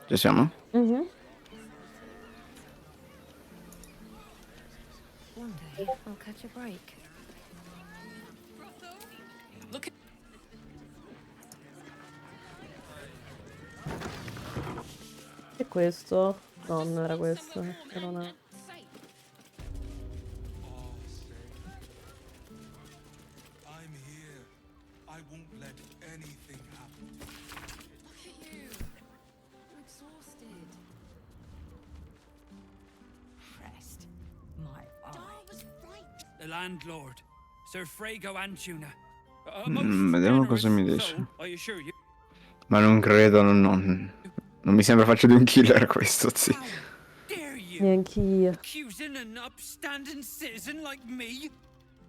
Ci siamo? Mhm. One day I'll catch a break. Look at E questo? No, non era questo. Era una... I'm here. I won't let anything happen. Look at you. You're exhausted. Pressed. My eye. Was right. The landlord, Sir Frago Antuna. Vediamo cosa mi dice. So, I assure you. Ma non credo, non mi sembra faccia di un killer questo, sì. How dare you? Neanch'io. Accusing an upstanding citizen like me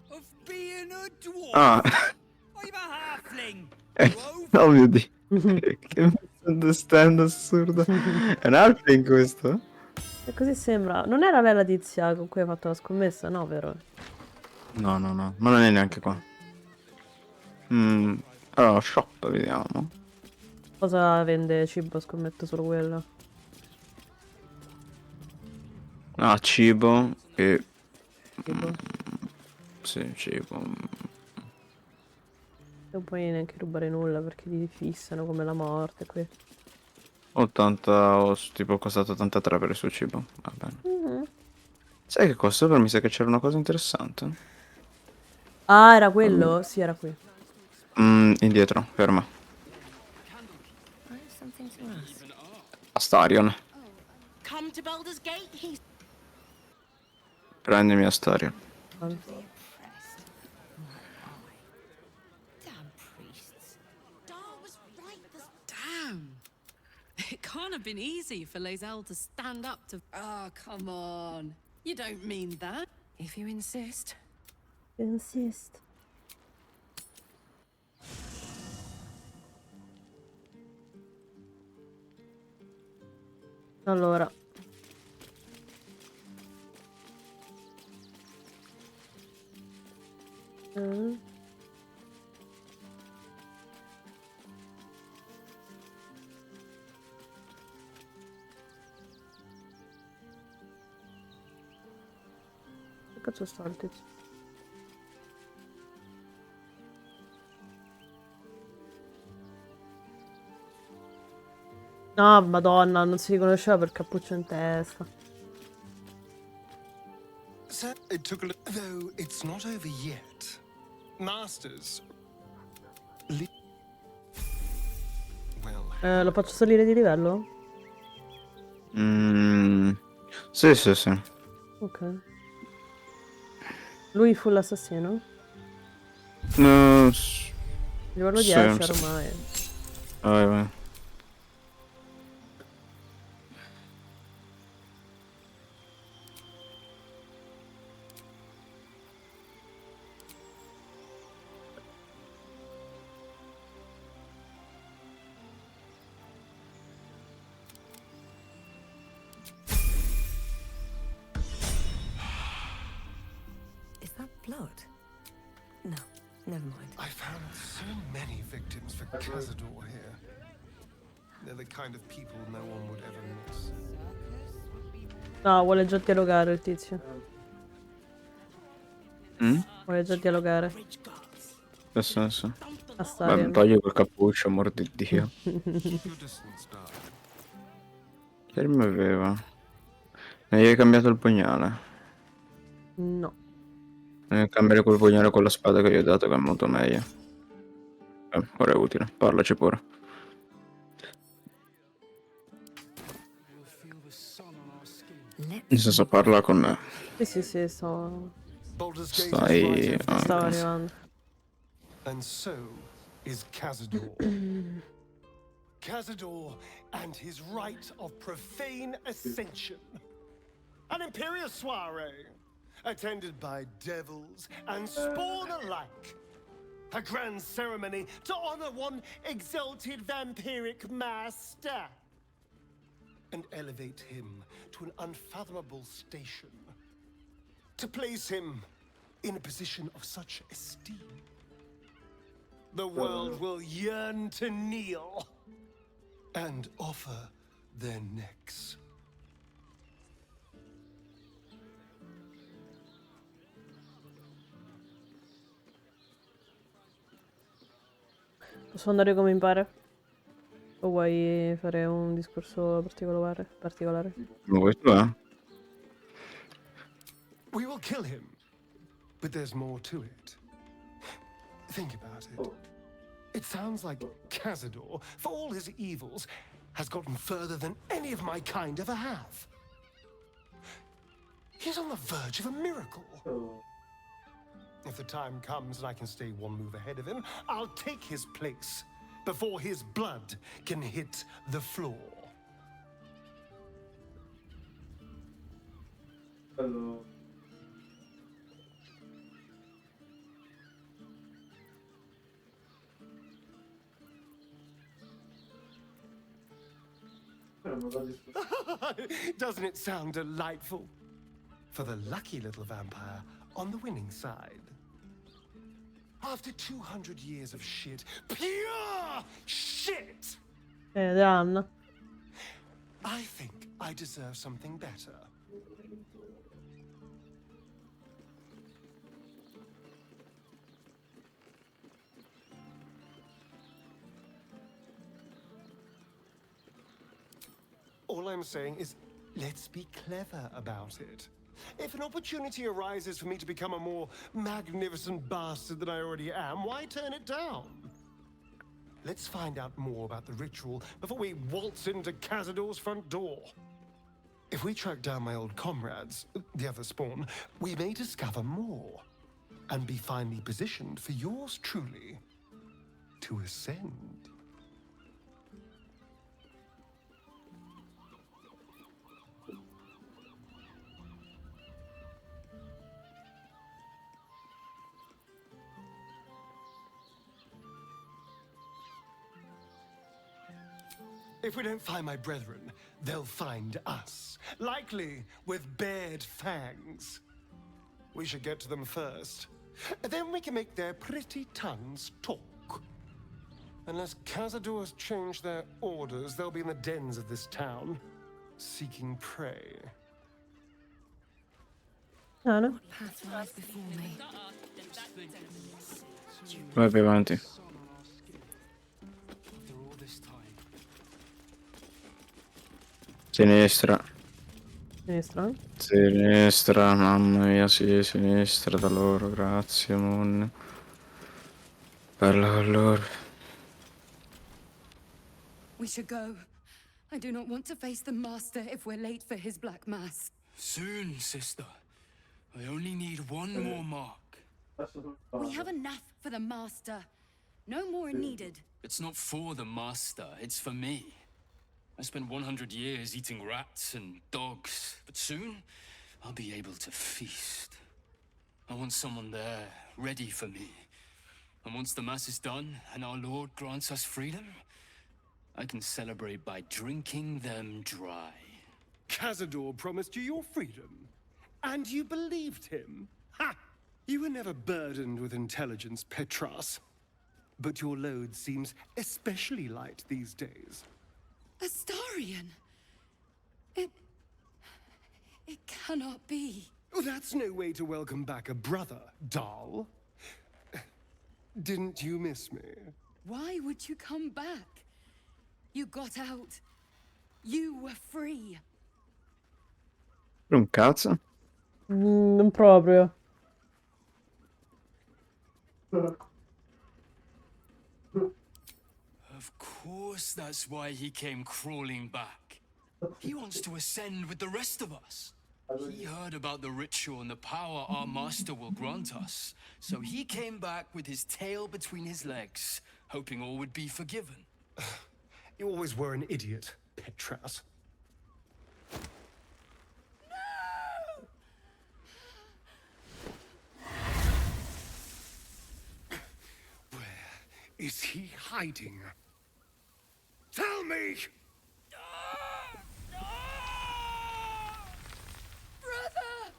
of being a dwarf? Ah, I'm a halfling. oh mio Dio. Che misunderstand assurdo. È un halfling questo? E così sembra. Non era lei la tizia con cui hai fatto la scommessa, no, vero? No, ma non è neanche qua. Allora, shop, vediamo. Cosa vende cibo? Scommetto solo quello. Ah, cibo e... Cibo. Sì, cibo. Non puoi neanche rubare nulla perché ti fissano come la morte qui. 80, tipo costato 83 per il suo cibo. Va bene. Mhm. Sai che costa? Per mi sa che c'era una cosa interessante. Ah, era quello? Sì, era qui. Indietro, ferma. I have something to ask. Astarion. Come to Baldur's Gate, he's Prendimi Astarion. Tanto. pressed. My eye. Damn priests. Dar was right. Damn. It can't have been easy for Lae'zel to stand up to. Oh, come on. You don't mean that. If you insist. Insist. Allora. Che cazzo sta il tizio? No, madonna, non si riconosceva per cappuccio in testa. So it took a though it's not over yet. Masters. Well, Lo faccio salire di livello? Sì, sì, sì. Ok. Lui fu l'assassino? Livello Sì, 10 sì. ormai. Vai. Is that blood? No, never mind. I found so many victims for Cazador here. They're the kind of people no one would ever miss. No, vuole già dialogare il tizio. Vuole già dialogare. Nel senso. A Beh, stare. togli quel cappuccio, amor di Dio. Che mi aveva? Mi hai cambiato il pugnale. No. Cambiare quel pugnale con la spada che gli ho dato, che è molto meglio. Ora è utile, parlaci pure. Nel senso, parla con me. Sì, sto... Baldur's Gate is Stai... right over Stavo ok. arrivando. And so is Cazador. Cazador and his rite of profane ascension. An imperial soiree, attended by devils and spawn alike. A grand ceremony to honor one exalted vampiric master. And elevate him to an unfathomable station. To place him in a position of such esteem. The world will yearn to kneel and offer their necks. Posso andare come mi pare? O vuoi fare un discorso particolare? Come vuoi tu, eh? We will kill him, but there's more to it. Think about it. It sounds like Cazador, for all his evils, has gotten further than any of my kind ever have. He's on the verge of a miracle. If the time comes and I can stay one move ahead of him, I'll take his place before his blood can hit the floor. Doesn't it sound delightful? For the lucky little vampire on the winning side. After 200 years of shit, pure shit, Dan. I think I deserve something better. All I'm saying is, let's be clever about it. If an opportunity arises for me to become a more magnificent bastard than I already am, why turn it down? Let's find out more about the ritual before we waltz into Cazador's front door. If we track down my old comrades, the other spawn, we may discover more and be finally positioned for yours truly to ascend. If we don't find my brethren, they'll find us, likely with bared fangs. We should get to them first. Then we can make their pretty tongues talk. Unless Cazador's changed their orders, they'll be in the dens of this town, seeking prey. Ah, no? Path lies before me. Vai più avanti. Sinistra. Sinistra? Sinistra, mamma mia, sì, sinistra da loro, grazie, mon. Parla con loro. We should go. I do not want to face the Master if we're late for his Black Mass. Soon, sister. I only need one more mark. We have enough for the Master. No more are needed. It's not for the master, it's for me. I spent 100 years eating rats and dogs, but soon I'll be able to feast. I want someone there, ready for me. And once the Mass is done and our Lord grants us freedom, I can celebrate by drinking them dry. Cazador promised you your freedom, and you believed him? Ha! You were never burdened with intelligence, Petras. But your load seems especially light these days. Astarion! It cannot be. Oh, that's no way to welcome back a brother, doll. Didn't you miss me? Why would you come back? You got out. You were free. Un cazzo. Non proprio. Of course that's why he came crawling back. He wants to ascend with the rest of us. He heard about the ritual and the power our master will grant us. So he came back with his tail between his legs, hoping all would be forgiven. You always were an idiot, Petras. Where is he hiding? Tell me! Brother!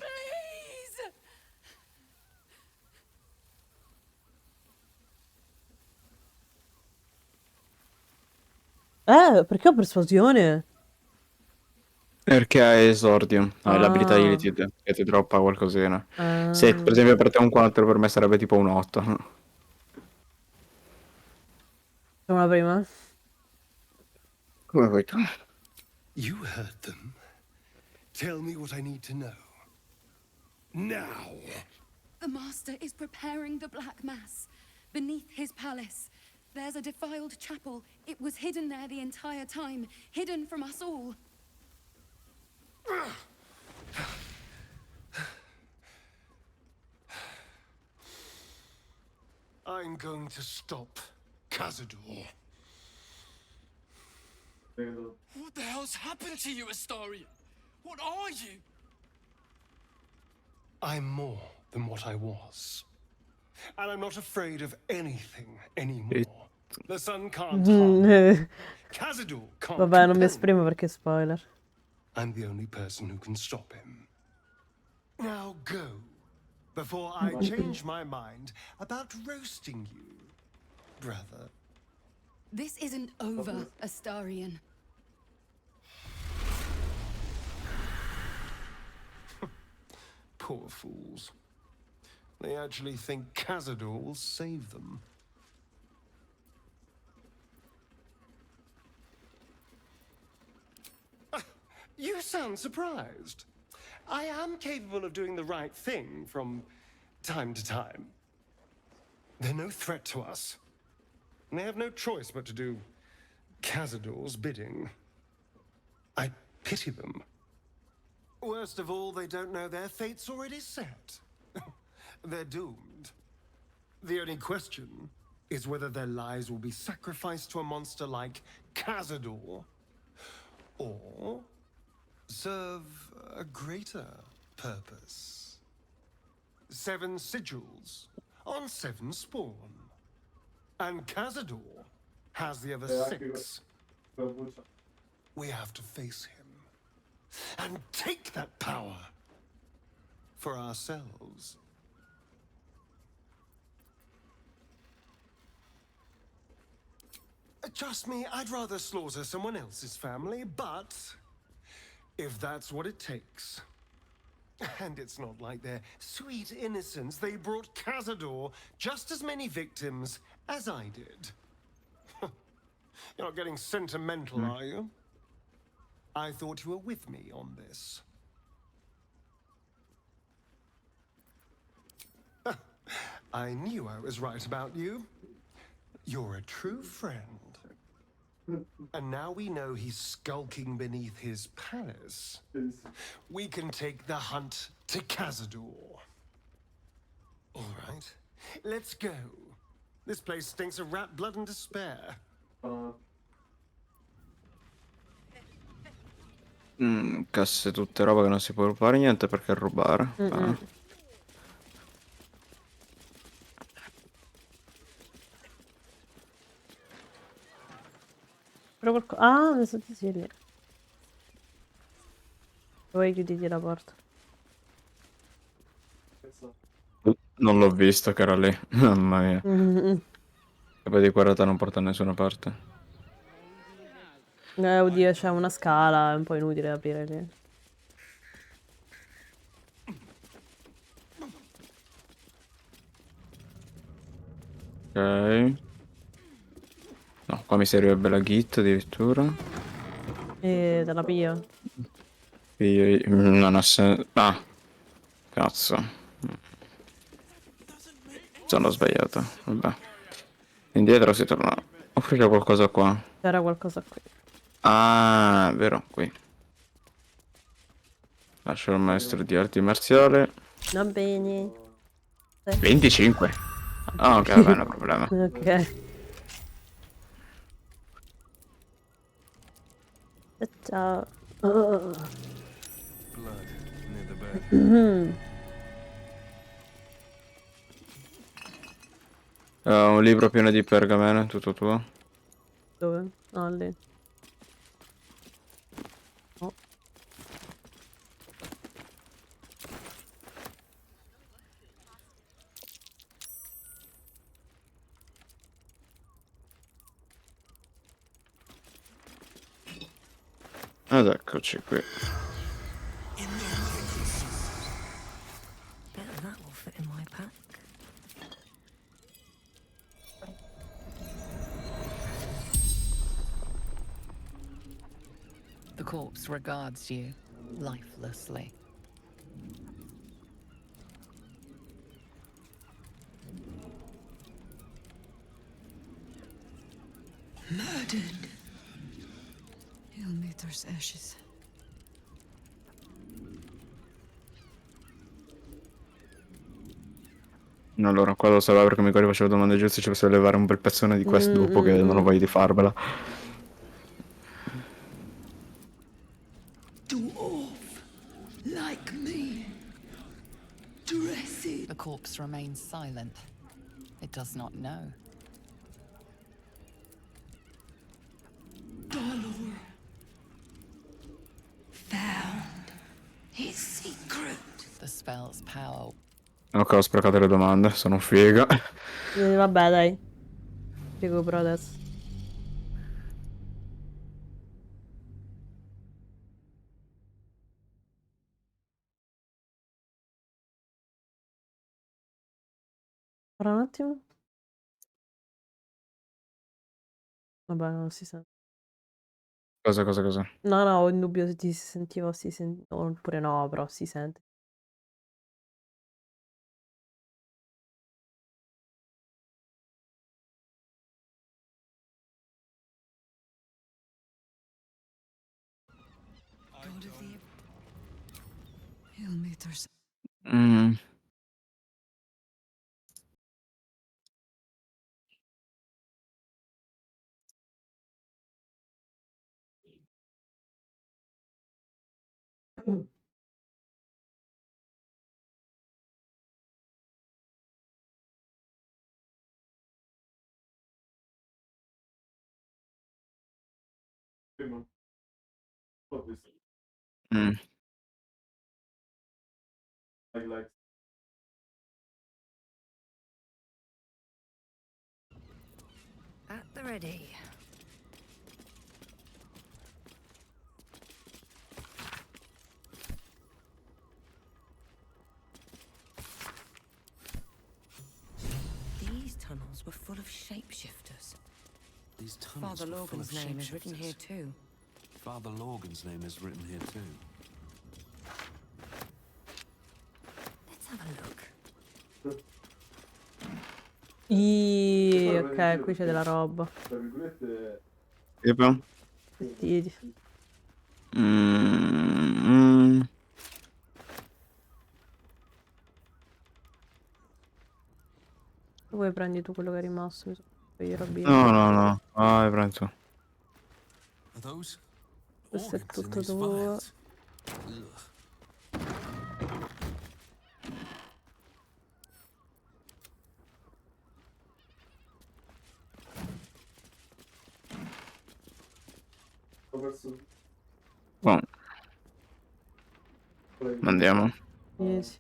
Please! Perché ho persuasione? Perché hai esordio, hai l'abilità Ah, Illithid che ti droppa qualcosina. Se per ah. esempio per te è un 4, per me sarebbe tipo un 8. Facciamo la prima? Come vuoi tu? You heard them. Tell me what I need to know. Now! The Master is preparing the Black Mass. Beneath his palace, there's a defiled chapel. It was hidden there the entire time, hidden from us all. I'm going to stop Cazador. What the hell's happened to you, Astarion? What are you? I'm more than what I was. And I'm not afraid of anything anymore. The sun can't harm me. Cazador can't Vabbè, non mi compel me. esprimo perché spoiler. I'm the only person who can stop him. Now go, before I change my mind about roasting you, brother. This isn't over, Astarion. Poor fools. They actually think Cazador will save them. You sound surprised. I am capable of doing the right thing from time to time. They're no threat to us. And they have no choice but to do Cazador's bidding. I pity them. Worst of all, they don't know their fate's already set. They're doomed. The only question is whether their lives will be sacrificed to a monster like Cazador, or serve a greater purpose. 7 sigils on 7 spawn. And Cazador has the other 6. We have to face him and take that power for ourselves. Trust me, I'd rather slaughter someone else's family, but if that's what it takes. And it's not like their sweet innocence. They brought Cazador just as many victims as I did. You're not getting sentimental, are you? I thought you were with me on this. I knew I was right about you. You're a true friend. And now we know he's skulking beneath his palace. We can take the hunt to Cazador. All right, let's go. This place stinks of rat blood and despair. Casse tutte roba che non si può rubare niente perché è rubare. Ah. Però ah, mi sono sì lì. Poi chiuditi la porta. Non l'ho visto che era lì. Mamma mia. Mm-mm. E poi di guardata non porta da nessuna parte. Oddio, c'è una scala, è un po' inutile aprire lì. Ok. No, qua mi servirebbe la git addirittura. E te la piglio. Non ha senso. Ah, cazzo. Sono sbagliato. Vabbè. Indietro si torna. Offrire qualcosa qua. C'era qualcosa qui. Ah, vero, qui. Lascio il maestro di arti marziali. Va bene. 25. Ah, ok, vabbè, non è problema. Ok. Ciao. Oh. Blood near the bed. Un libro pieno di pergamene, tutto tuo. Dove? Ah, lì. Oh. Ed eccoci qui. Bet that will fit in my pack. The corpse regards you lifelessly. Murdered. He'll meet there's ashes. Allora, qua lo sapevo perché mi ricordo che facevo domande giuste, ci possiamo levare un bel pezzone di quest dopo che non ho voglia di farvela. Dwarf, like me. Dressy. The corpse remains silent. It does not know. Baldur. Found his secret. The spell's power. Ok, ho sprecato le domande, sono figa. Vabbè, dai. Recupero adesso. Ora un attimo. Vabbè, non si sente. Cosa? No, ho in dubbio se ti si sentiva o si sente. Oppure no, però si sente. God of the... He'll meet there's... Mm. Mm. At the ready. These tunnels were full of shapeshifters. These tunnels Father were full of Lorgan's name is written here shapeshifters. too. Father Lorgan's name is written here too. Let's have a look. Ok, qui c'è della roba. Tipo? Vestiti. Mm. Poi prendi tu quello che è rimasto. Mi sono io robine. No. Vai, prendi tu. Are those Questo è organs in tutto these tuo. vials? Ugh. Buono. Andiamo. Sì.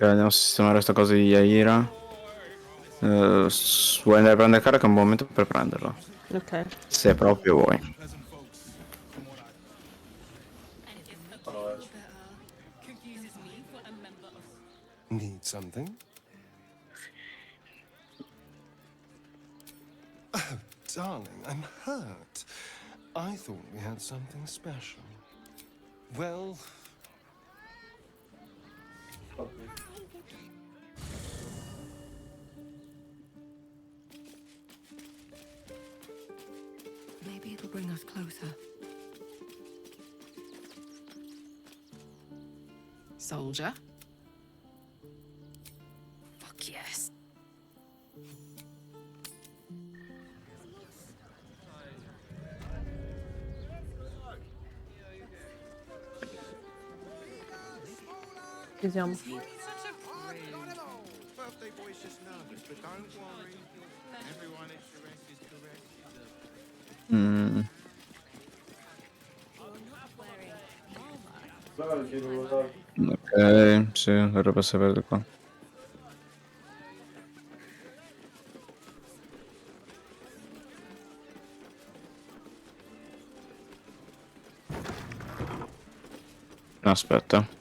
Andiamo a sistemare questa cosa di Yaira. Vuoi andare a prendere carica? È un buon momento per prenderlo. Ok. Se proprio vuoi. Need something? Oh, darling, I'm hurt. I thought we had something special. Well... Maybe it'll bring us closer. Soldier? Fuck yes. Ci siamo. Mm. Ok, sì, dovrebbe sapere di qua. Aspetta.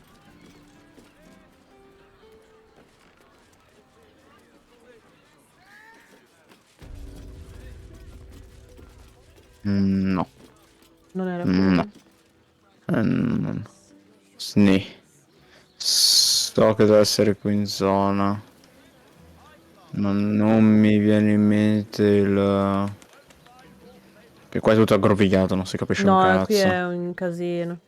No. Non era No. qui. No. Sni. So che deve essere qui in zona. Non mi viene in mente il... Che qua è tutto aggrovigliato, non si capisce un No, qui cazzo. è un casino.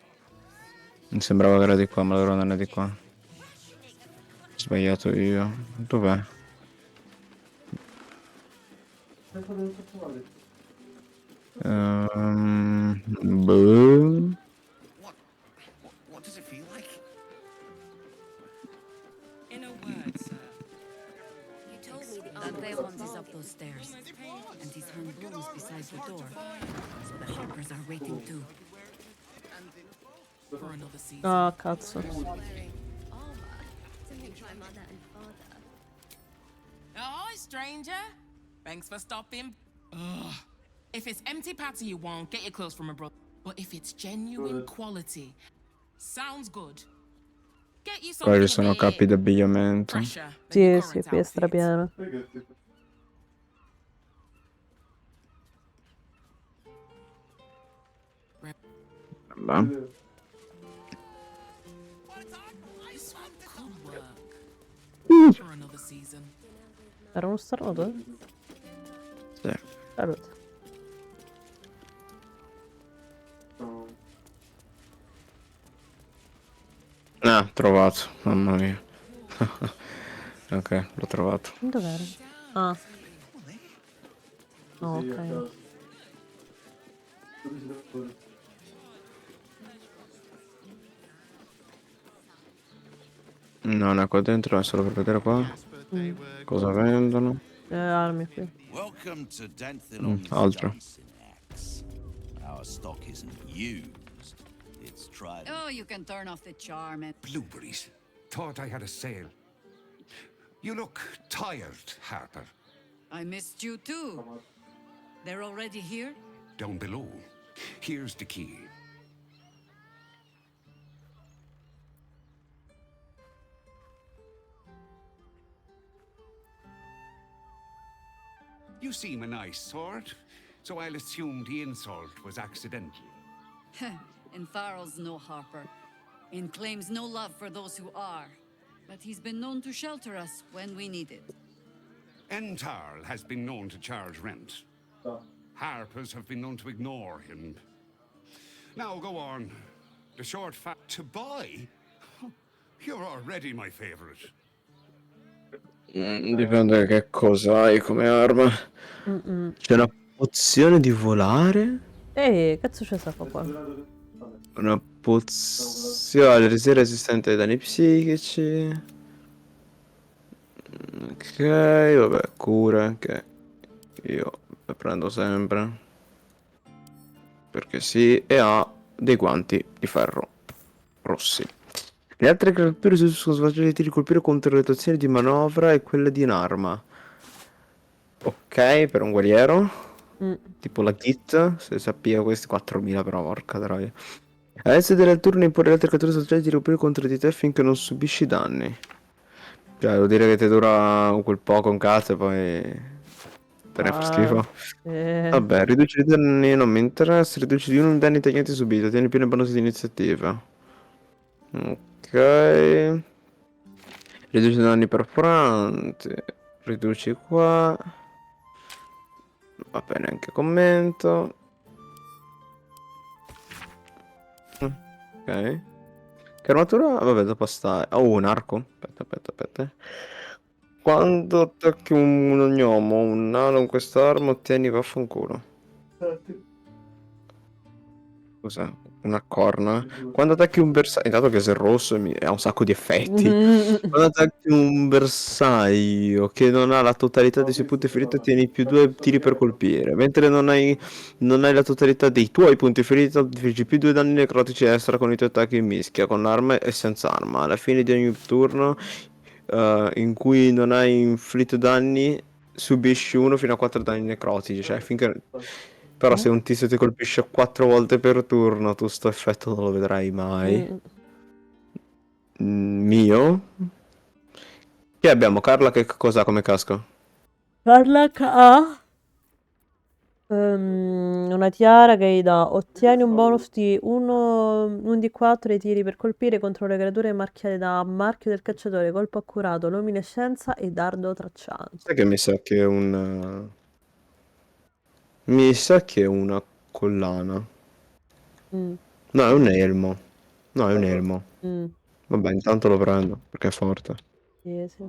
Mi sembrava che era di qua, ma allora non è di qua. Ho sbagliato io. Dov'è? Boh. What does it feel like? In a word, sir. You told me that Beowulf is up those stairs, and he's hung brooms beside the door. So the Harpers are waiting too. For another season. Ah, cazzo. Oh, stranger. Thanks for stopping. Ugh. If it's empty patty you want, get your clothes from a brother. But if it's genuine quality, sounds good. Get you Qua ci something sono a capi bit d'abbigliamento. fresher than your Sì, sì, current qui è outfit. strapieno. Vabbè. This one could work. For another season. Era uno starnuto? Sì. Salute. Trovato. Mamma mia. Ok, l'ho trovato. Dov'era? Ah. Oh, ok. Non è qua dentro, è solo per vedere qua. Cosa vendono? Armi qui. Welcome to Danthilon's altro. Dancing Axe. Our stock isn't used. It's tried. Oh, you can turn off the charm and... Blueberries. Thought I had a sale. You look tired, Harper. I missed you too. They're already here? Down below. Here's the key. You seem a nice sort, so I'll assume the insult was accidental. In Farrell's no Harper. In claims no love for those who are. But he's been known to shelter us when we need it. Entarl has been known to charge rent. Harpers have been known to ignore him. Now go on. The short fact to buy? You're already my favorite. Dipende che cosa hai come arma. C'è una pozione di volare? Cazzo c'è sta qua? Una pozione resistente ai danni psichici. Ok, vabbè, cure che io le prendo sempre. Perché sì, e ha dei guanti di ferro rossi. Le altre creature si sono svaggiate di colpire contro le azioni di manovra e quelle di un'arma. Ok, per un guerriero. Tipo la kit, se sappia questi 4000 però, porca troia. All'inizio del turno imporre le altre creature svaggiate di colpire contro di te finché non subisci danni. Cioè, devo dire che ti dura quel poco un cazzo e poi... te ne fa schifo. Vabbè, riduci i danni, non mi interessa, riduci di 1 i danni taglienti subito, tieni più nei bonus di iniziativa. Ok. Riduci i danni perforanti. Riduci qua. Va bene, anche commento. Ok. Che armatura? Vabbè, dopo sta... Oh, un arco. Aspetta. Quando attacchi un gnomo, un nano con quest'arma, ottieni vaffanculo. Cos'è? Una corna? Quando attacchi un bersaglio... Intanto che se è rosso ha un sacco di effetti. Quando attacchi un bersaglio che non ha la totalità dei suoi punti ferita, tieni più 2 tiri per colpire. Mentre non hai la totalità dei tuoi punti ferita, infliggi più 2 danni necrotici extra con i tuoi attacchi in mischia, con arma e senza arma. Alla fine di ogni turno in cui non hai inflitto danni, subisci 1 fino a 4 danni necrotici. Cioè, finché... Però se un tizio ti colpisce 4 volte per turno, tu sto effetto non lo vedrai mai. Mio? Che abbiamo? Carla che cosa come casco? Carla ha una tiara che gli dà ottieni un bonus di 1 di 4 ai tiri per colpire contro le creature marchiate da marchio del cacciatore, colpo accurato, luminescenza e dardo tracciante. Sai che mi sa che è un... Mi sa che è una collana. Mm, No, è un elmo. No, è un elmo. mm, Vabbè, intanto lo prendo, perché è forte. sì, sì.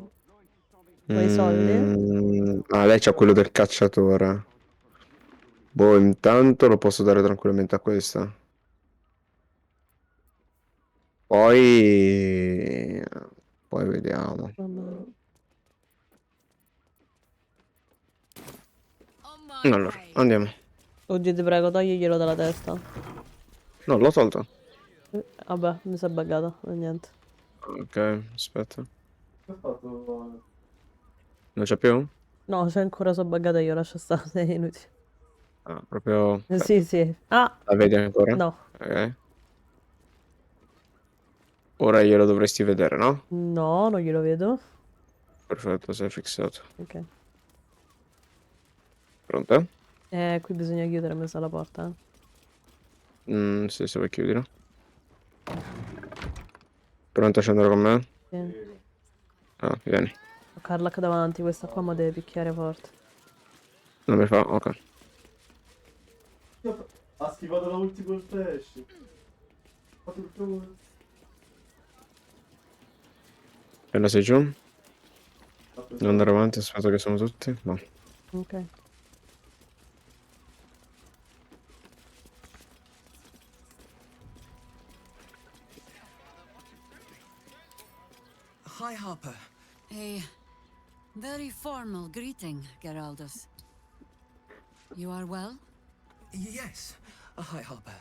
Vuoi i soldi? Ah, lei c'ha quello del cacciatore. Boh, intanto lo posso dare tranquillamente a questa. Poi... Poi vediamo. Vabbè. On my Allora, way. andiamo. Oggi ti prego, togliglielo dalla testa. No, l'ho tolto. Vabbè, mi si è buggata, niente. Ok, aspetta. Non c'è più? No, c'è ancora so buggata io, lascia stare, sei inutile. Ah, proprio... Aspetta. Sì, sì. Ah, La vedi ancora? no. Ok. Ora glielo dovresti vedere, no? No, non glielo vedo. Perfetto, sei fissato. Ok. Pronto? Qui bisogna chiudere, mi sa la porta, Sì, se vuoi chiudilo. Pronto a scendere con me? Sì. Ah, vieni. Ho Carlac davanti, questa qua mi deve picchiare forte. Non mi fa... Ok. Ha schivato la ulti col flash. Fa tutto. E la sei giù? Non andare avanti, aspetta che sono tutti. No. Ok. Hi, Harper. A very formal greeting, Geraldus. You are well? Yes. Hi, Harper.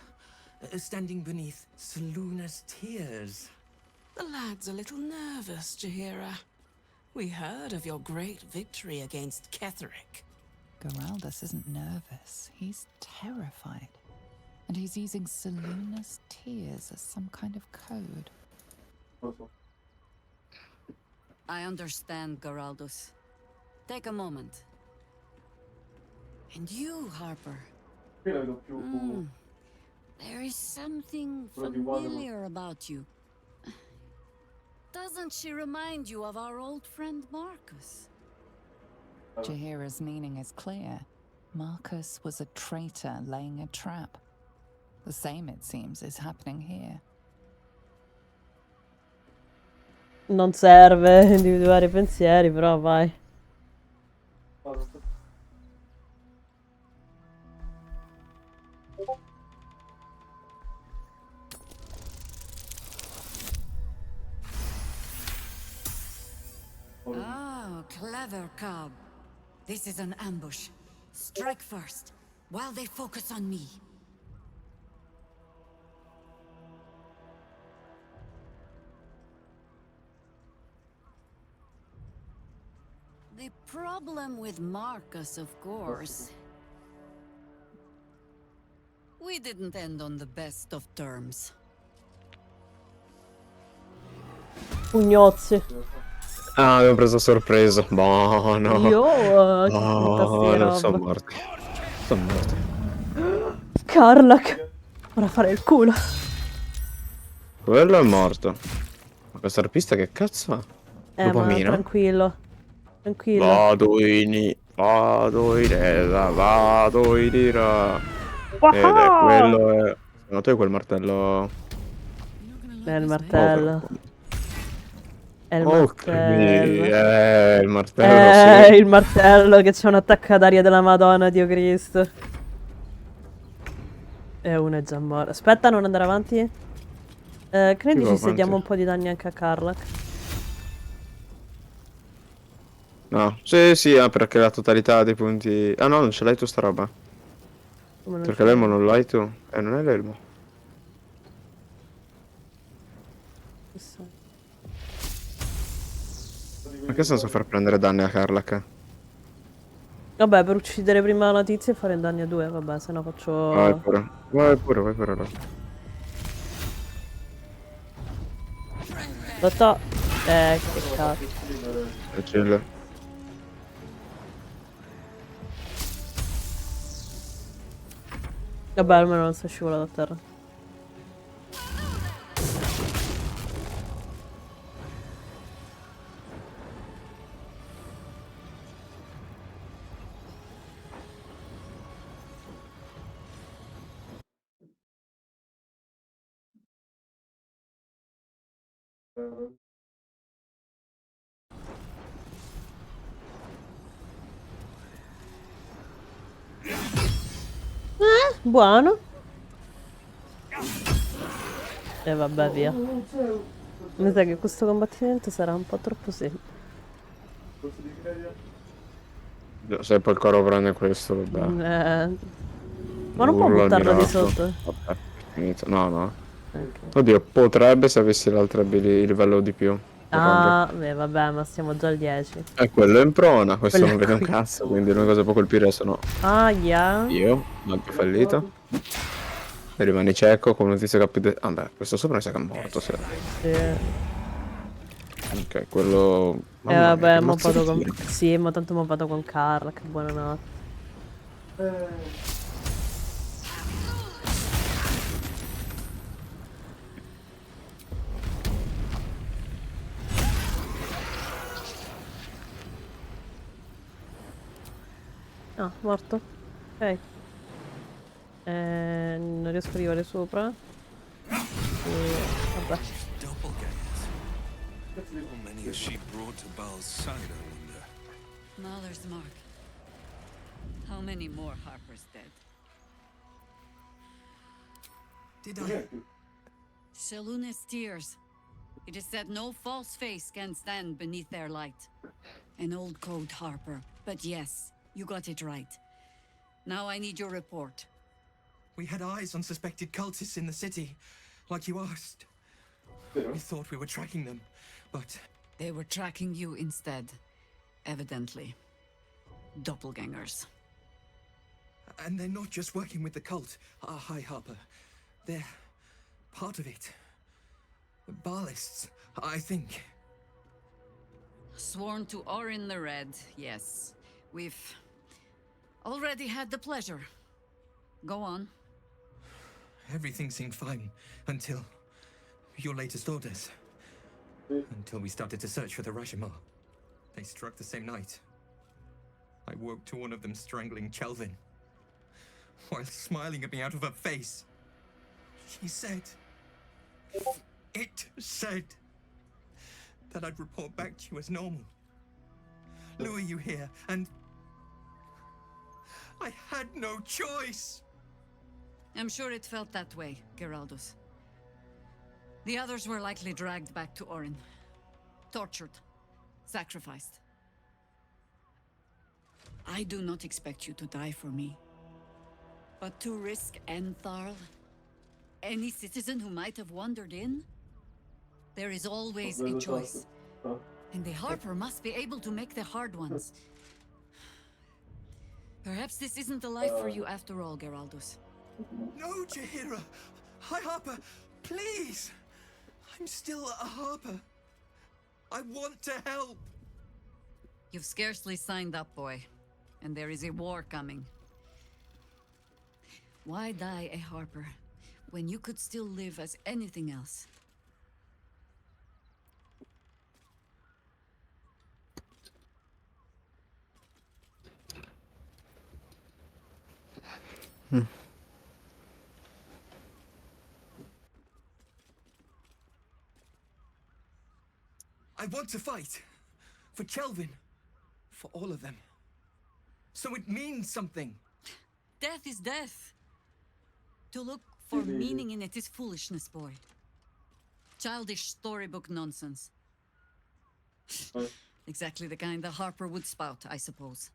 Standing beneath Selûne's tears. The lad's a little nervous, Jaheira. We heard of your great victory against Ketherick. Geraldus isn't nervous. He's terrified. And he's using Selûne's tears as some kind of code. I understand, Geraldus. Take a moment. And you, Harper. There is something familiar about you. Doesn't she remind you of our old friend Marcus? Jaheira's meaning is clear. Marcus was a traitor laying a trap. The same, it seems, is happening here. Non serve individuare i pensieri, però vai. Oh, clever cub. This is an ambush. Strike first, while they focus on me. The problem with Marcus, of course. We didn't end on the best of terms. Pugnozzi. Ah, abbiamo preso sorpresa. Buono. Io tutta sti roba. Sono morti. Sono morti. Carlac. Ora fare il culo. Quello è morto. Ma questa arpista che cazzo ha? Ma Dopamina? tranquillo. Tranquillo. Vado in esa, vado in ira. Ed è quello. No, tu hai quel martello. È il martello. È il Ok, martello. il martello, sì. Il martello che c'è un attacco d'aria della Madonna, Dio Cristo. E uno è già morto. Aspetta a non andare avanti. Credi va ci sediamo un avanti. po' di danni anche a Karlak? No, sì, perché la totalità dei punti... Ah no, non ce l'hai tu sta roba. Come non Perché ce l'ho l'elmo io? non l'hai tu? Non è l'elmo. Chissà. Ma che senso far prendere danni a Karlak? Vabbè, per uccidere prima la tizia e fare danni a 2, vabbè, se no Vai faccio... pure. Vai pure allora. Aspetta. Che cazzo. Chill. Vabbè, almeno non sta scivolando a terra. Buono. E vabbè, via. Mi sa che questo combattimento sarà un po' troppo semplice. Se poi il coro prende questo, vabbè. Ma non può Urlo al buttarlo di miracolo. sotto? Vabbè, finito. No. Ok. Oddio, potrebbe se avessi l'altra il livello di più. Il ranger. Ah, beh, vabbè, ma siamo già al 10. Quello è in prona, questo Quello non vede un qui. cazzo, quindi l'unica cosa può colpire sono Aia. io, anche fallito. E rimani cieco con un tizio che vabbè, questo sopra mi sa che è morto, se... Sì. Ok, quello... Mamma mia, Vabbè, che mo mazzo vado di con... tiro. Sì, ma tanto mo vado con Carla, che buonanotte. Ah, morto. Ok. Non riesco a arrivare sopra. Vabbè. How many has she brought to Baal's side, I wonder? Mother's mark. How many more Harpers dead? Did I? Shaluna's tears. It is said no false face can stand beneath their light. An old code, Harper. But yes, you got it right. Now I need your report. We had eyes on suspected cultists in the city, like you asked. We thought we were tracking them, but... They were tracking you instead. Evidently. Doppelgangers. And they're not just working with the cult, High Harper. They're part of it. Baalists, I think. Sworn to Orin the Red, yes. We've already had the pleasure. Go on. Everything seemed fine until your latest orders. Until we started to search for the Rashomar. They struck the same night. I woke to one of them strangling Chelvin, while smiling at me out of her face. She said... It said that I'd report back to you as normal. Lure you here, and... I had no choice! I'm sure it felt that way, Geraldus. The others were likely dragged back to Orin. Tortured. Sacrificed. I do not expect you to die for me. But to risk Entharl, any citizen who might have wandered in, there is always a choice. And the Harper must be able to make the hard ones. Perhaps this isn't the life for you after all, Geraldus. No, Jaheira! High Harper, please! I'm still a Harper. I want to help! You've scarcely signed up, boy. And there is a war coming. Why die a Harper, when you could still live as anything else? I want to fight. For Chelvin. For all of them. So it means something. Death is death. To look for meaning in it is foolishness, boy. Childish storybook nonsense. Exactly the kind that Harper would spout, I suppose.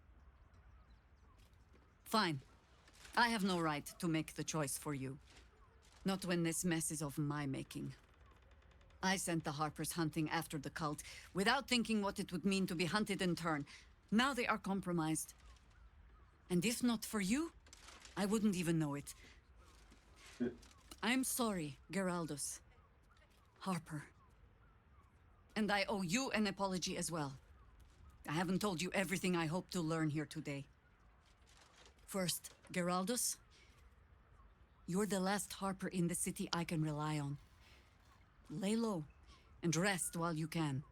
Fine. I have no right to make the choice for you. Not when this mess is of my making. I sent the Harpers hunting after the cult, without thinking what it would mean to be hunted in turn. Now they are compromised. And if not for you, I wouldn't even know it. I'm sorry, Geraldus. Harper. And I owe you an apology as well. I haven't told you everything I hope to learn here today. First, Geraldus, you're the last Harper in the city I can rely on. Lay low and rest while you can.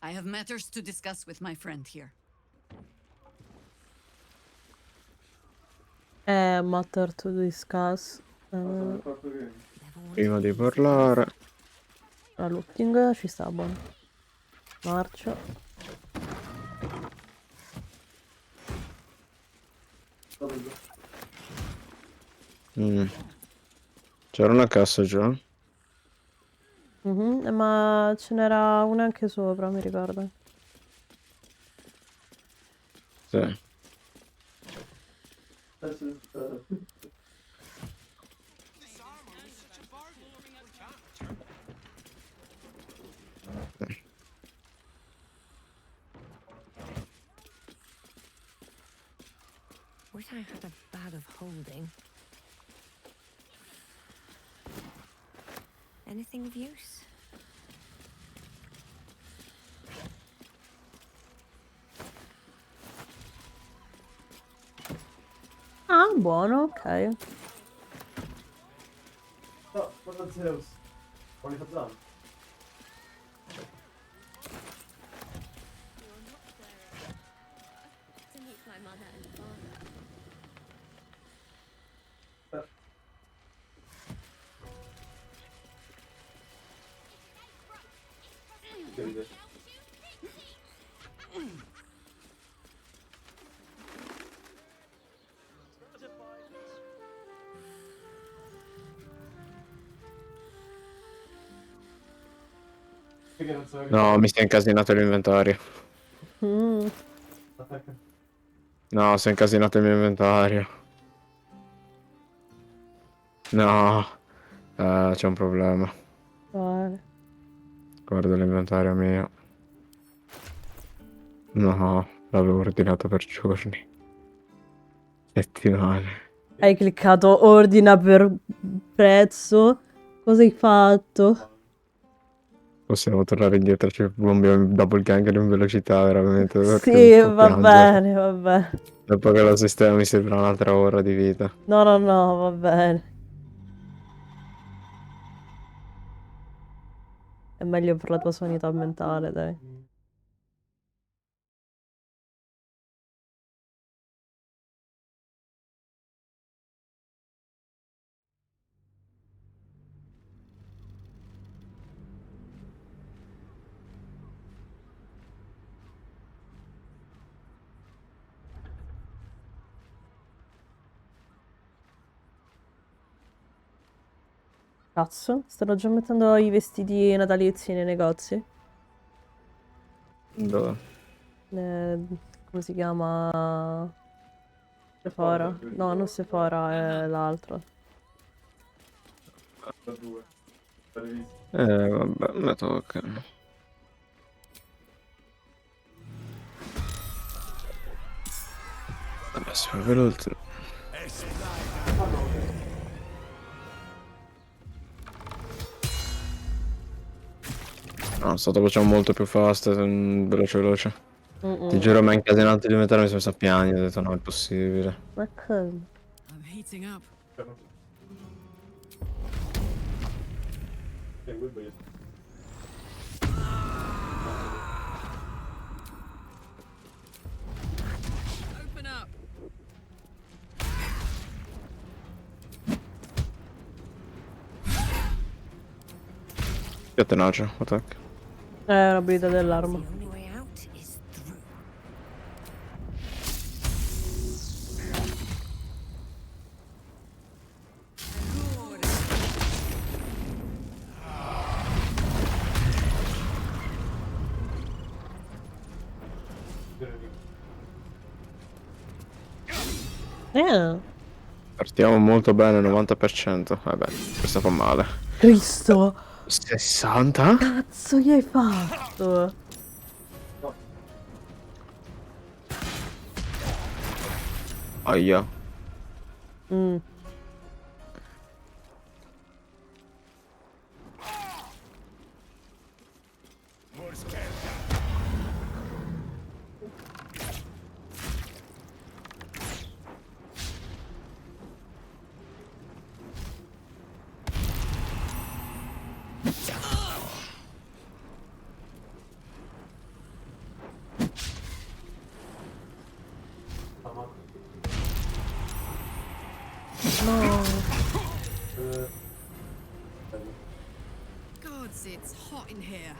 I have matters to discuss with my friend here. Matter to discuss. Prima di parlare. La looting ci sta, buono. Marcia. C'era una cassa già? Ma ce n'era una anche sopra, mi ricordo. Sì. Wish I had a bag of holding. Anything of use? Ah, buono, ok. Oh, guarda Zeus. Vuoi facciamo? To meet my mother and father. No, mi si è incasinato l'inventario. Mm. No, si è incasinato il mio inventario. No. C'è un problema. Vale. Guarda l'inventario mio. No, l'avevo ordinato per giorni. Settimane. Hai cliccato ordina per prezzo. Cosa hai fatto? Possiamo tornare indietro, c'è un double ganger in velocità, veramente. Perché Sì, sto va piangere. bene, va bene. Dopo che lo sistema mi sembra un'altra ora di vita. No, no, no, va bene. È meglio per la tua sanità mentale, dai. Cazzo, stanno già mettendo i vestiti natalizi nei negozi. Dove? Come si chiama? Sephora? No, non Sephora, è l'altro. Vabbè, mi tocca. Vabbè, si fa veloce. No, stato facciamo molto più fast, veloce veloce. Ti giuro, mi ha incasinato di mettere, mi sono messo a piangere, ho detto no, è possibile. Ma cosa? I'm heating up. Open up. Che tenacia, attack. È un'abilità dell'arma. The only way out is through. Partiamo molto bene, 90%. Vabbè, questo fa male. Cristo! 60? Cazzo gli hai fatto? Aia. Mm. No. Gods, it's hot in here.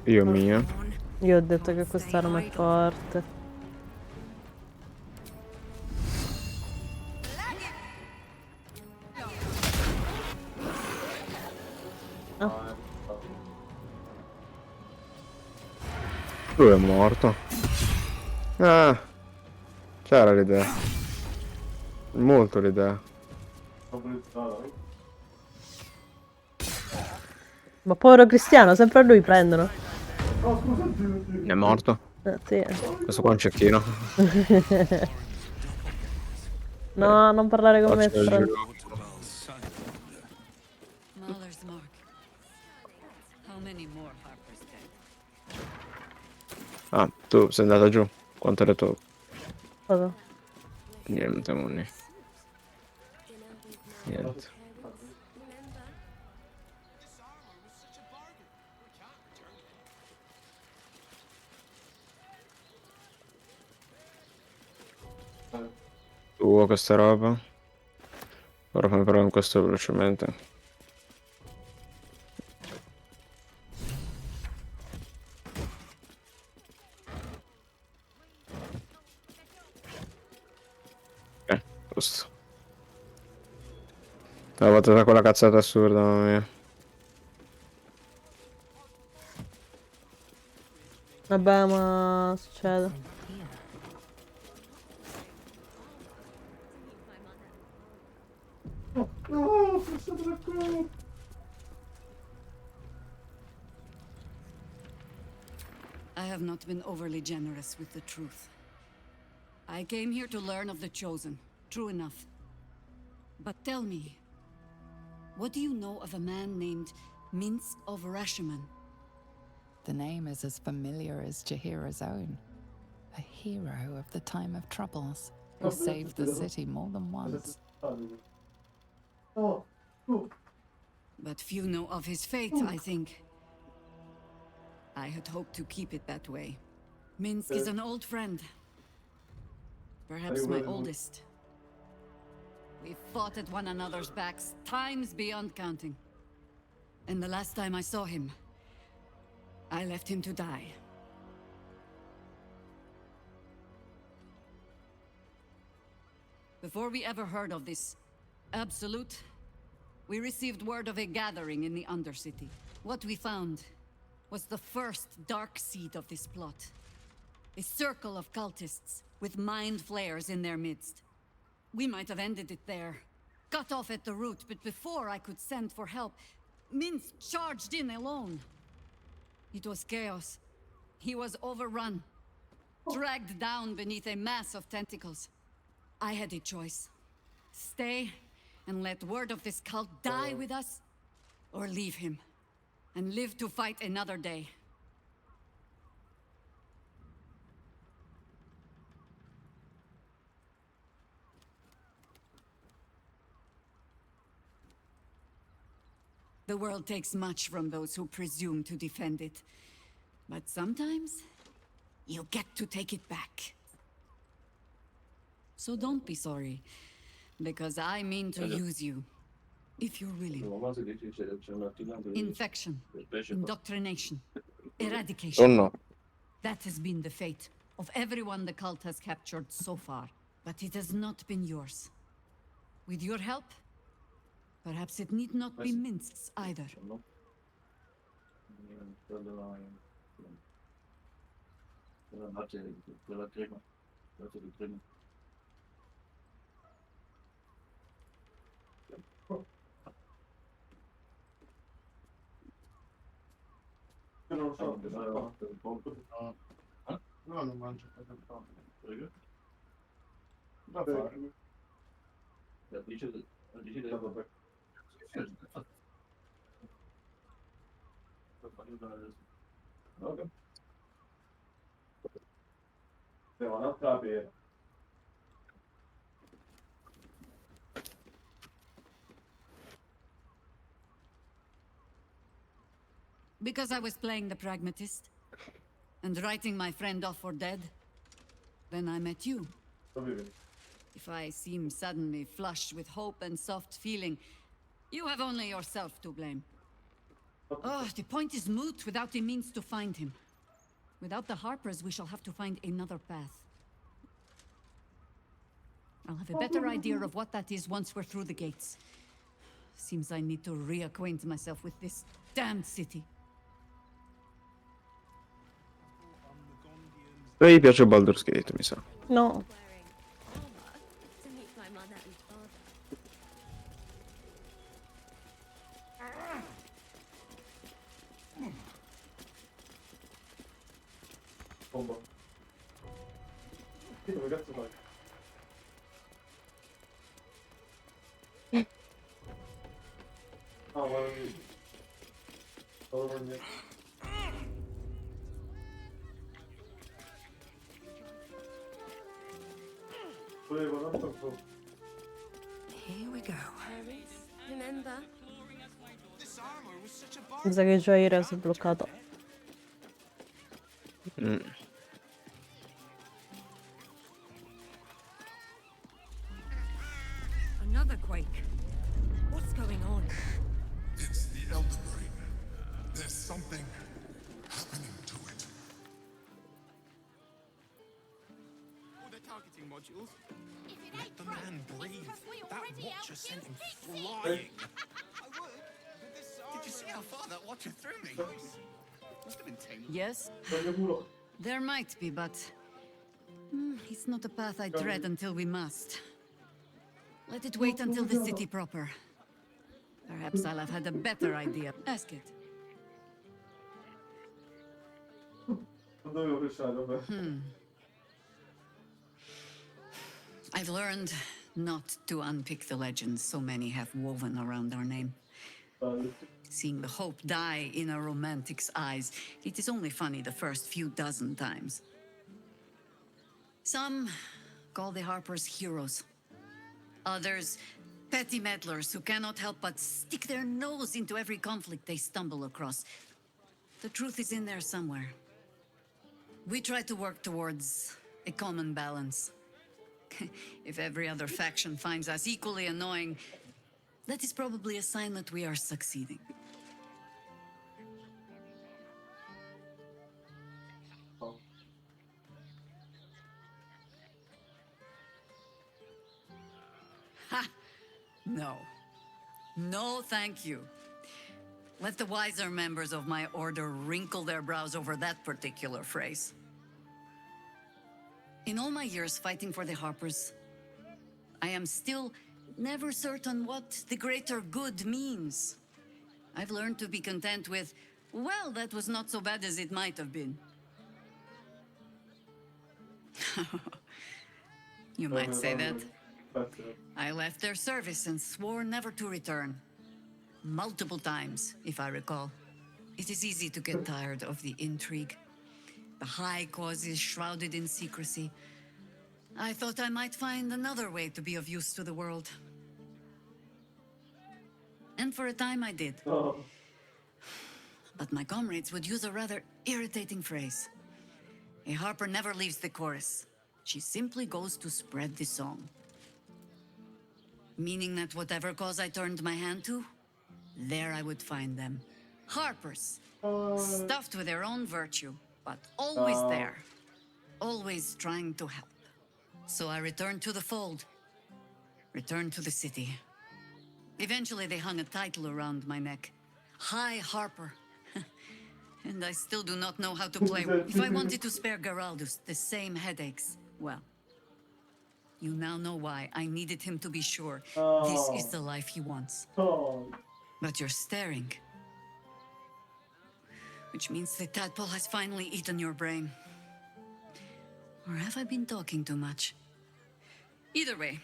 Dio mio. Io ho detto che quest'arma è forte. Ah. Lui è morto. Ah. C'era l'idea. Molto l'idea. Ma povero Cristiano, sempre a lui prendono. È morto. Sì. Questo qua è un cecchino. No, non parlare con me, Faccio il Fran. giro. Mahler's mark. How many more Harper's dead? Ah, tu sei andata giù. Quanto era tu? Cosa? Niente, Muni. Niente. Tu vuoi questa roba? Ora fammi provare con questo velocemente. Giusto. Ho fatto quella cazzata assurda, mamma mia. Vabbè, ma succede. No, passato da qua. I have not been overly generous with the truth. I came here to learn of the Chosen, true enough. But tell me, what do you know of a man named Minsk of Rashomon? The name is as familiar as Jahira's own. A hero of the time of troubles, who saved the city more than once. But few know of his fate, I think. I had hoped to keep it that way. Minsk is an old friend. Perhaps my oldest. We fought at one another's backs, times beyond counting. And the last time I saw him, I left him to die. Before we ever heard of this Absolute, we received word of a gathering in the Undercity. What we found was the first dark seed of this plot. A circle of cultists with mind flayers in their midst. We might have ended it there, cut off at the root, but before I could send for help, Minsk charged in alone. It was chaos. He was overrun, dragged down beneath a mass of tentacles. I had a choice. Stay and let word of this cult die with us, or leave him and live to fight another day. The world takes much from those who presume to defend it. But sometimes, you get to take it back. So don't be sorry, because I mean to use you. if you're willing. Infection, indoctrination, eradication. Oh no. That has been the fate of everyone the cult has captured so far. But it has not been yours. With your help, perhaps it need not be Minsk's either. Io non lo so, no, non mangio per fame. Vabbè. Vabbè. Devo un'altra pera. Because I was playing the pragmatist and writing my friend off for dead, then I met you. If I seem suddenly flushed with hope and soft feeling, you have only yourself to blame. Oh, the point is moot without the means to find him. Without the Harpers, we shall have to find another path. I'll have a better idea of what that is once we're through the gates. Seems I need to reacquaint myself with this damned city. Poi gli piace Baldur's Gate, mi sa. No. Wearing armor to meet my mother and father. Bomba. Che dove cazzo fai? Ah, guarda lì. Vado a prendere. Volevo un altro po'. Here we go. Remember? Mi sa che Jaira si è bloccato. Another quake. What's going on? It's the Elder Brain. There's something happening to it. Oh, they're targeting modules. Let the man breathe. That watcher sent him flying. I would. Did you see how far that watcher threw me? Must have been tame. Yes? There might be, but... it's not a path I tread until we must. Let it wait until the city proper. Perhaps I'll have had a better idea. Ask it. Non dovevo fissare, vabbè. I've learned not to unpick the legends so many have woven around our name. Seeing the hope die in a romantic's eyes, it is only funny the first few dozen times. Some call the Harpers heroes. Others, petty meddlers who cannot help but stick their nose into every conflict they stumble across. The truth is in there somewhere. We try to work towards a common balance. If every other faction finds us equally annoying, that is probably a sign that we are succeeding. Ha! No. No, thank you. Let the wiser members of my order wrinkle their brows over that particular phrase. In all my years fighting for the Harpers, I am still never certain what the greater good means. I've learned to be content with, well, that was not so bad as it might have been. You might say that. I left their service and swore never to return. Multiple times, if I recall. It is easy to get tired of the intrigue. The high causes shrouded in secrecy. I thought I might find another way to be of use to the world. And for a time I did. But my comrades would use a rather irritating phrase. A harper never leaves the chorus. She simply goes to spread the song. Meaning that whatever cause I turned my hand to, there I would find them. Harpers. Stuffed with their own virtue, but always there. Always trying to help. So I returned to the fold. Returned to the city. Eventually they hung a title around my neck. High Harper. And I still do not know how to play. If I wanted to spare Geraldus the same headaches, well, you now know why I needed him to be sure this is the life he wants. But you're staring. Which means the tadpole has finally eaten your brain. Or have I been talking too much? Either way,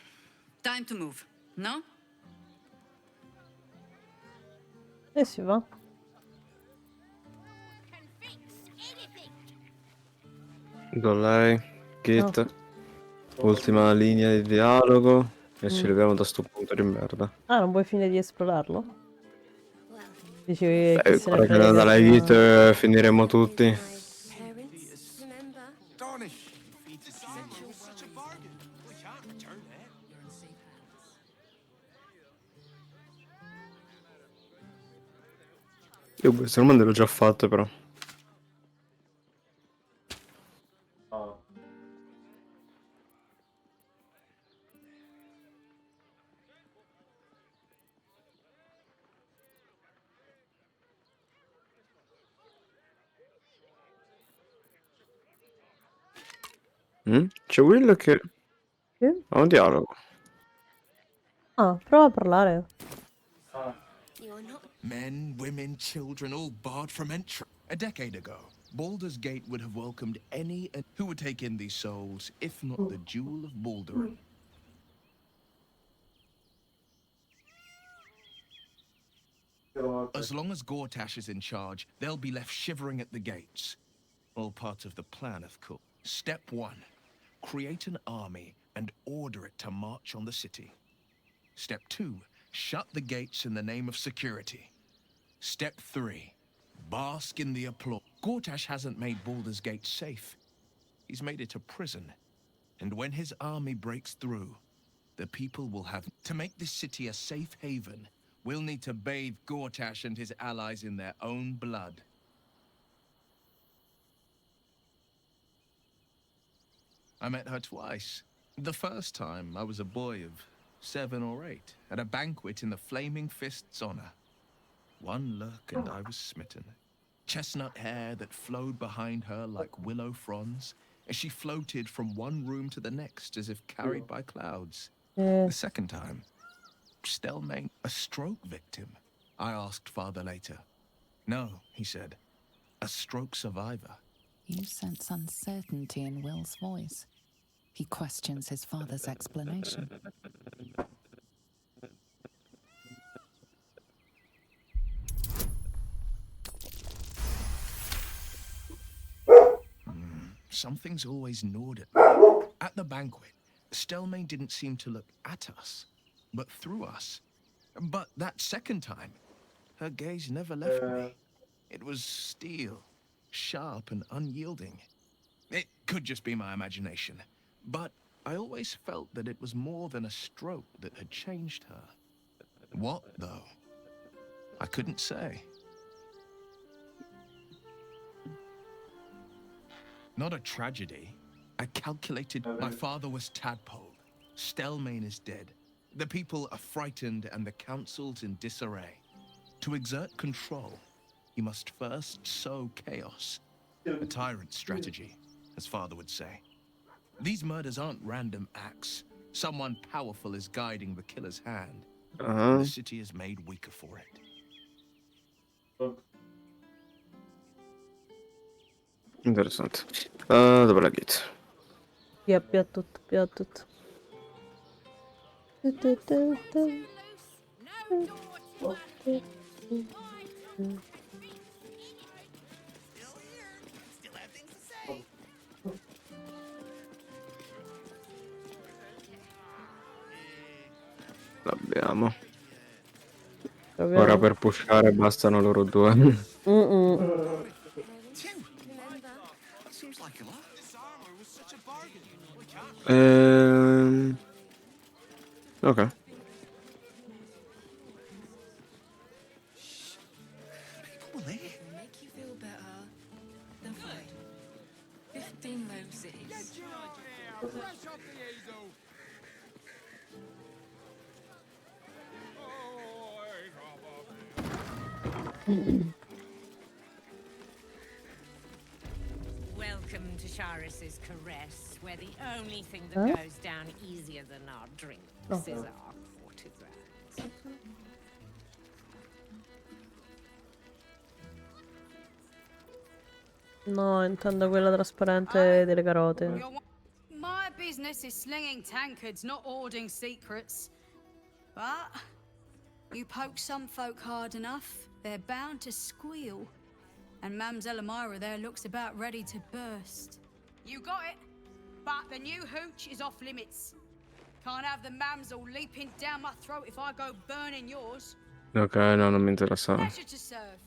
time to move, no? E si va. Do lei, Kit. Ultima linea di dialogo. E ci leviamo da sto punto di merda. Ah, non vuoi finire di esplorarlo? Dici che Beh, se ne guarda che frega dalla che Kit finiremo tutti. Io questo non me l'ho già fatto però. C'è Will che ha un dialogo. Ah, prova a parlare. Men, women, children, all barred from entry. A decade ago, Baldur's Gate would have welcomed any and who would take in these souls, if not the Jewel of Baldur. As long as Gortash is in charge, they'll be left shivering at the gates. All part of the plan, of course. Step 1. Create an army and order it to march on the city. Step 2. Shut the gates in the name of security. Step 3. Bask in the applause. Gortash hasn't made Baldur's Gate safe. He's made it a prison. And when his army breaks through, the people will have... To make this city a safe haven, we'll need to bathe Gortash and his allies in their own blood. I met her twice. The first time, I was a boy of 7 or 8, at a banquet in the Flaming Fist's honor. One look and I was smitten. Chestnut hair that flowed behind her like willow fronds, as she floated from one room to the next as if carried by clouds. The second time, Stelmane, a stroke victim? I asked father later. No, he said, a stroke survivor. You sense uncertainty in Will's voice. He questions his father's explanation. Something's always gnawed at me. At the banquet, Stelmane didn't seem to look at us, but through us. But that second time, her gaze never left me. It was steel, sharp and unyielding. It could just be my imagination, but I always felt that it was more than a stroke that had changed her. What, though? I couldn't say. Not a tragedy. I calculated my father was tadpole. Stelmane is dead. The people are frightened and the council's in disarray. To exert control, he must first sow chaos. A tyrant's strategy, as father would say. These murders aren't random acts. Someone powerful is guiding the killer's hand. The city is made weaker for it. Interessante. Dove la Git? Più tutto, più tutto. L'abbiamo. Ora per pushare bastano loro due. Ok. Really? It'll make you feel better. Then fine. 15 roses. Get you out here! Fresh off the easel! Oh, I drop off. Welcome to Charis's caress, where the only thing that Huh? goes down easier than our drinks Oh. is our courtesans. No, intendo quella trasparente delle carote. My business is slinging tankards, not hoarding secrets. But you poke some folk hard enough, they're bound to squeal. And Mamselle Elmira there looks about ready to burst. You got it, but the new hooch is off limits. Can't have the mamsel leaping down my throat if I go burning yours. Ok, no, non mi interessa. Pleasure to serve.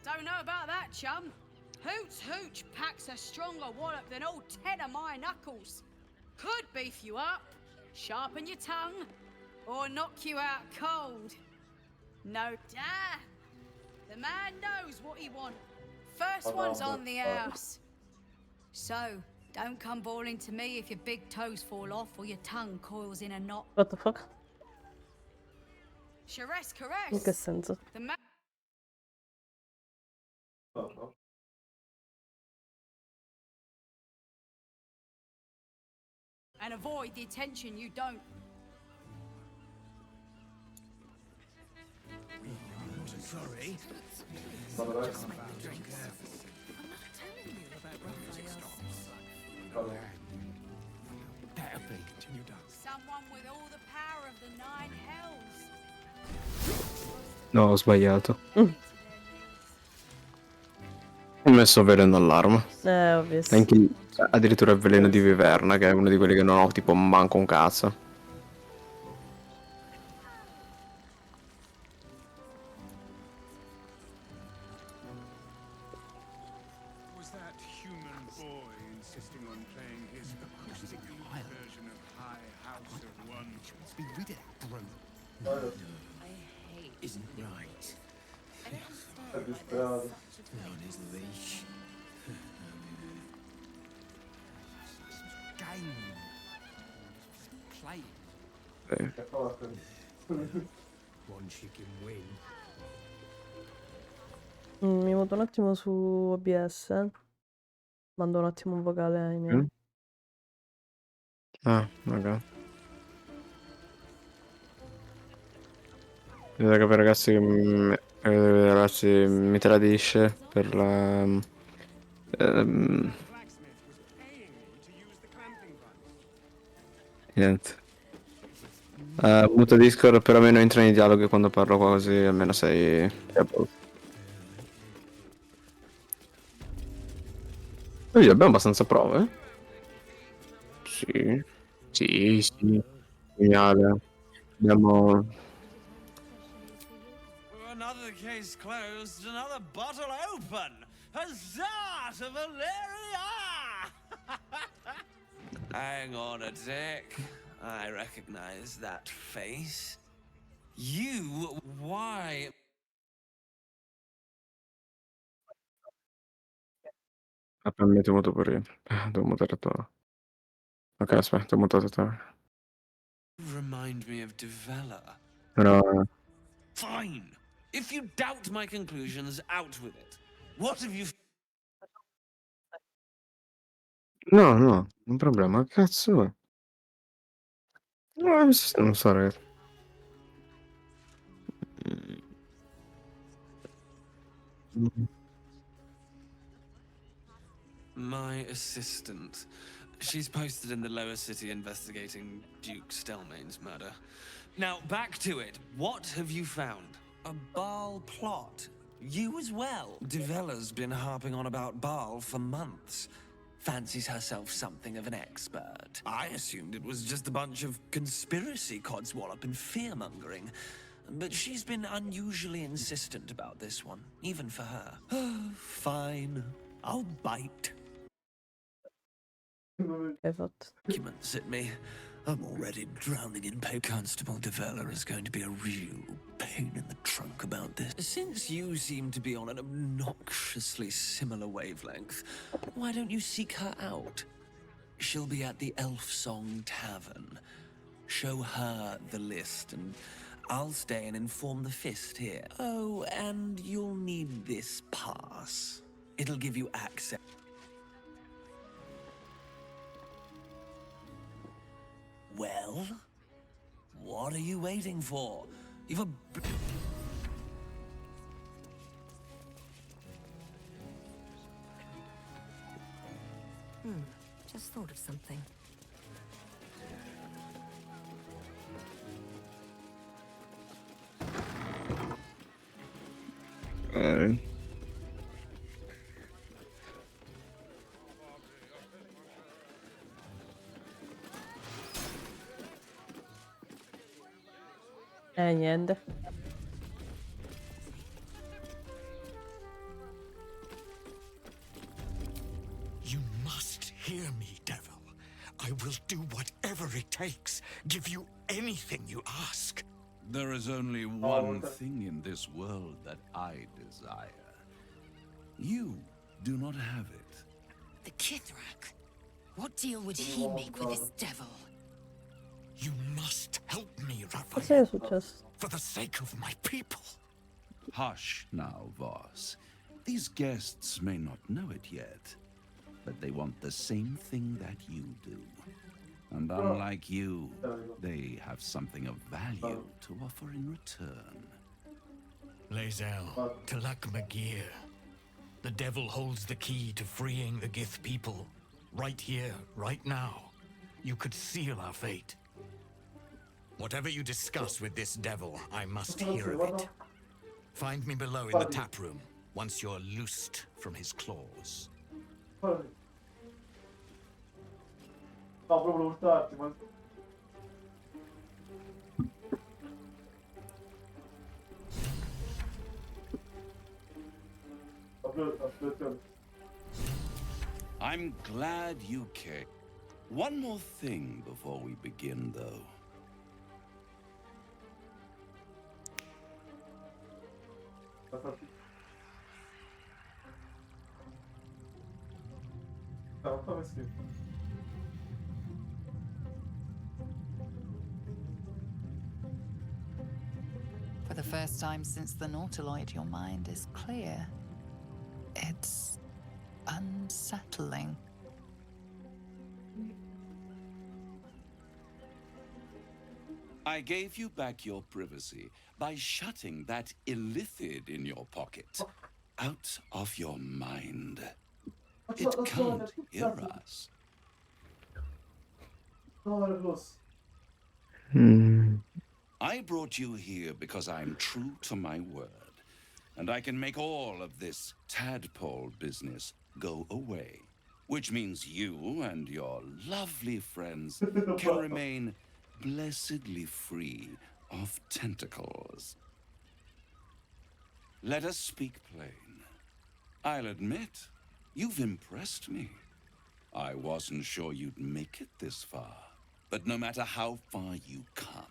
Don't know about that, chum. Hoot's hooch packs a stronger wallop than all 10 of my knuckles. Could beef you up, sharpen your tongue, or knock you out cold. No damn. The man knows what he wants. First one's on the house. So, don't come bawling to me if your big toes fall off or your tongue coils in a knot. What the fuck? Caress, In caress. che senso? The ma- and avoid the attention you don't. Sorry. Just make the drink. I'm not telling you about Better be. Continue down. Someone with all the power of the 9 hells. No, ho sbagliato. Ho messo veleno all'arma. Ovvio. Anche addirittura il veleno di viverna, che è uno di quelli che non ho tipo manco un cazzo. Was that human boy insisting on playing his acoustic version of High House of One? Let's be rid of that broom. I hate Isn't right. disperado. On his leash. Game. Play. One chicken win. Mi muto un attimo su OBS. Mando un attimo un vocale ai miei. Ah, ok. Vedete che ragazzi mi tradisce per la... niente. Muta Discord, però almeno entra nei dialoghi quando parlo così, almeno sei a posto. Quindi abbiamo abbastanza prove? Sì. Sì, sì. Geniale. Abbiamo... Another case closed, another bottle open. Huzzah to Valeria! Hang on a tick. I recognize that face. You, why? mi ho muto pure io. Devo mutare te. Ok, aspetta, ho mutato te. Remind me of Devella. Però... Fine. If you doubt my conclusions, out with it. What have you... No, no, un problema, cazzo è? No, non so, ragazzi. My assistant. She's posted in the lower city investigating Duke Stelmane's murder. Now, back to it. What have you found? A Baal plot. You as well. Devella's been harping on about Baal for months. Fancies herself something of an expert. I assumed it was just a bunch of conspiracy codswallop and fear-mongering. But she's been unusually insistent about this one, even for her. Fine. I'll bite. Hai fatto. Documents at me. I'm already drowning in pain. Constable Develler is going to be a real pain in the trunk about this. Since you seem to be on an obnoxiously similar wavelength, why don't you seek her out? She'll be at the Elf Song Tavern. Show her the list, and I'll stay and inform the Fist here. Oh, and you'll need this pass. It'll give you access. Well, what are you waiting for? You've a... Just thought of something. Niente. You must hear me, devil. I will do whatever it takes. Give you anything you ask. There is only one thing in this world that I desire. You do not have it. The Kithrak. What deal would he make with this devil? You must help me, Cosa è Raphael. successo? For the sake of my people. Hush now, Voss. These guests may not know it yet, but they want the same thing that you do. And unlike you, they have something of value to offer in return. Lae'zel, Talak Magir. The devil holds the key to freeing the Gith people. Right here, right now. You could seal our fate. Whatever you discuss with this devil, I must hear of it. Find me below in the tap room, once you're loosed from his claws. No, proprio urtarti, ma... Aspetta. I'm glad you came. One more thing before we begin, though. No, come si? For the first time since the Nautiloid, your mind is clear. It's unsettling. I gave you back your privacy by shutting that illithid in your pocket out of your mind. It can't hear us. I brought you here because I'm true to my word, and I can make all of this tadpole business go away, which means you and your lovely friends can remain blessedly free of tentacles. Let us speak plain. I'll admit, you've impressed me. I wasn't sure you'd make it this far, but no matter how far you come,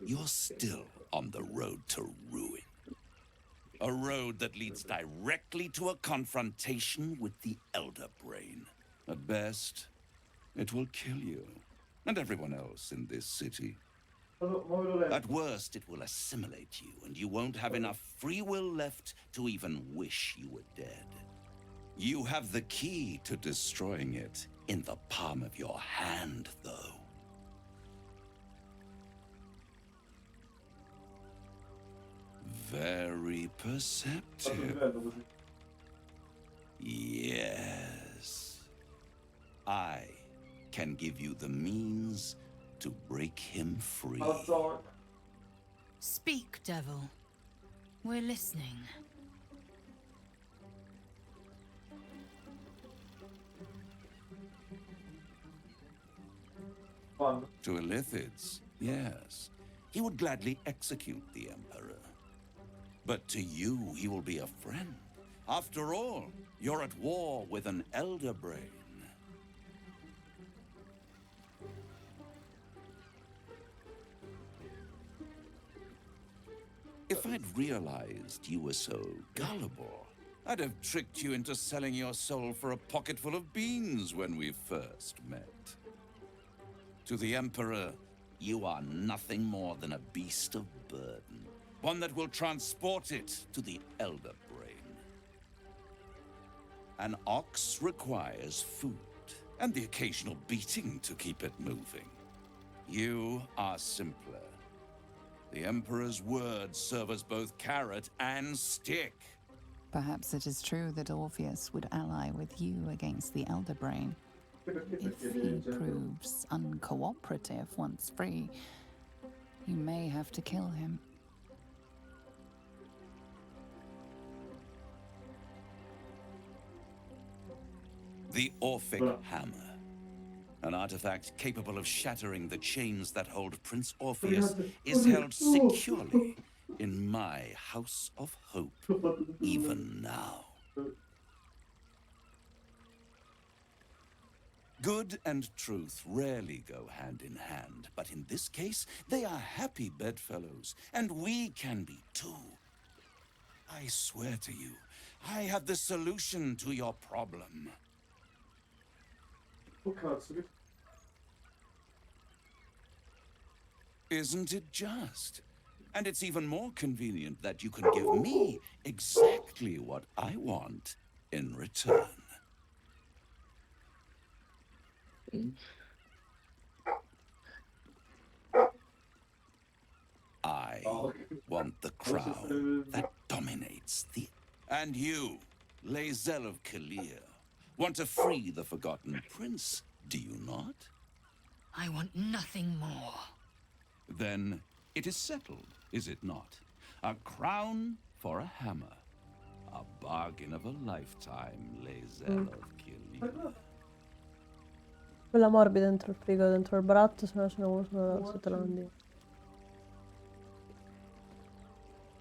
you're still on the road to ruin. A road that leads directly to a confrontation with the Elder Brain. At best, it will kill you and everyone else in this city. At worst, it will assimilate you, and you won't have enough free will left to even wish you were dead. You have the key to destroying it in the palm of your hand, though. Very perceptive. Yes. I can give you the means to break him free. Speak, devil. We're listening. To Illithids, yes. He would gladly execute the Emperor. But to you, he will be a friend. After all, you're at war with an Elder Brain. If I'd realized you were so gullible, I'd have tricked you into selling your soul for a pocketful of beans when we first met. To the Emperor, you are nothing more than a beast of burden, one that will transport it to the Elder Brain. An ox requires food, and the occasional beating to keep it moving. You are simpler. The Emperor's words serve as both carrot and stick. Perhaps it is true that Orpheus would ally with you against the Elder Brain. If he proves uncooperative once free, you may have to kill him. The Orphic Hammer. An artifact capable of shattering the chains that hold Prince Orpheus is held securely in my House of Hope, even now. Good and truth rarely go hand in hand, but in this case, they are happy bedfellows, and we can be too. I swear to you, I have the solution to your problem. Isn't it just? And it's even more convenient that you can give me exactly what I want in return. I want the crown that dominates the... And you, Lae'zel of Kalir, want to free the Forgotten Prince, do you not? I want nothing more. Then it is settled, is it not? A crown for a hammer. A bargain of a lifetime, Lae'zel of Kalir. Quella morbida dentro il frigo, dentro il baratto, se no ce n'è uno sotto la lavandina.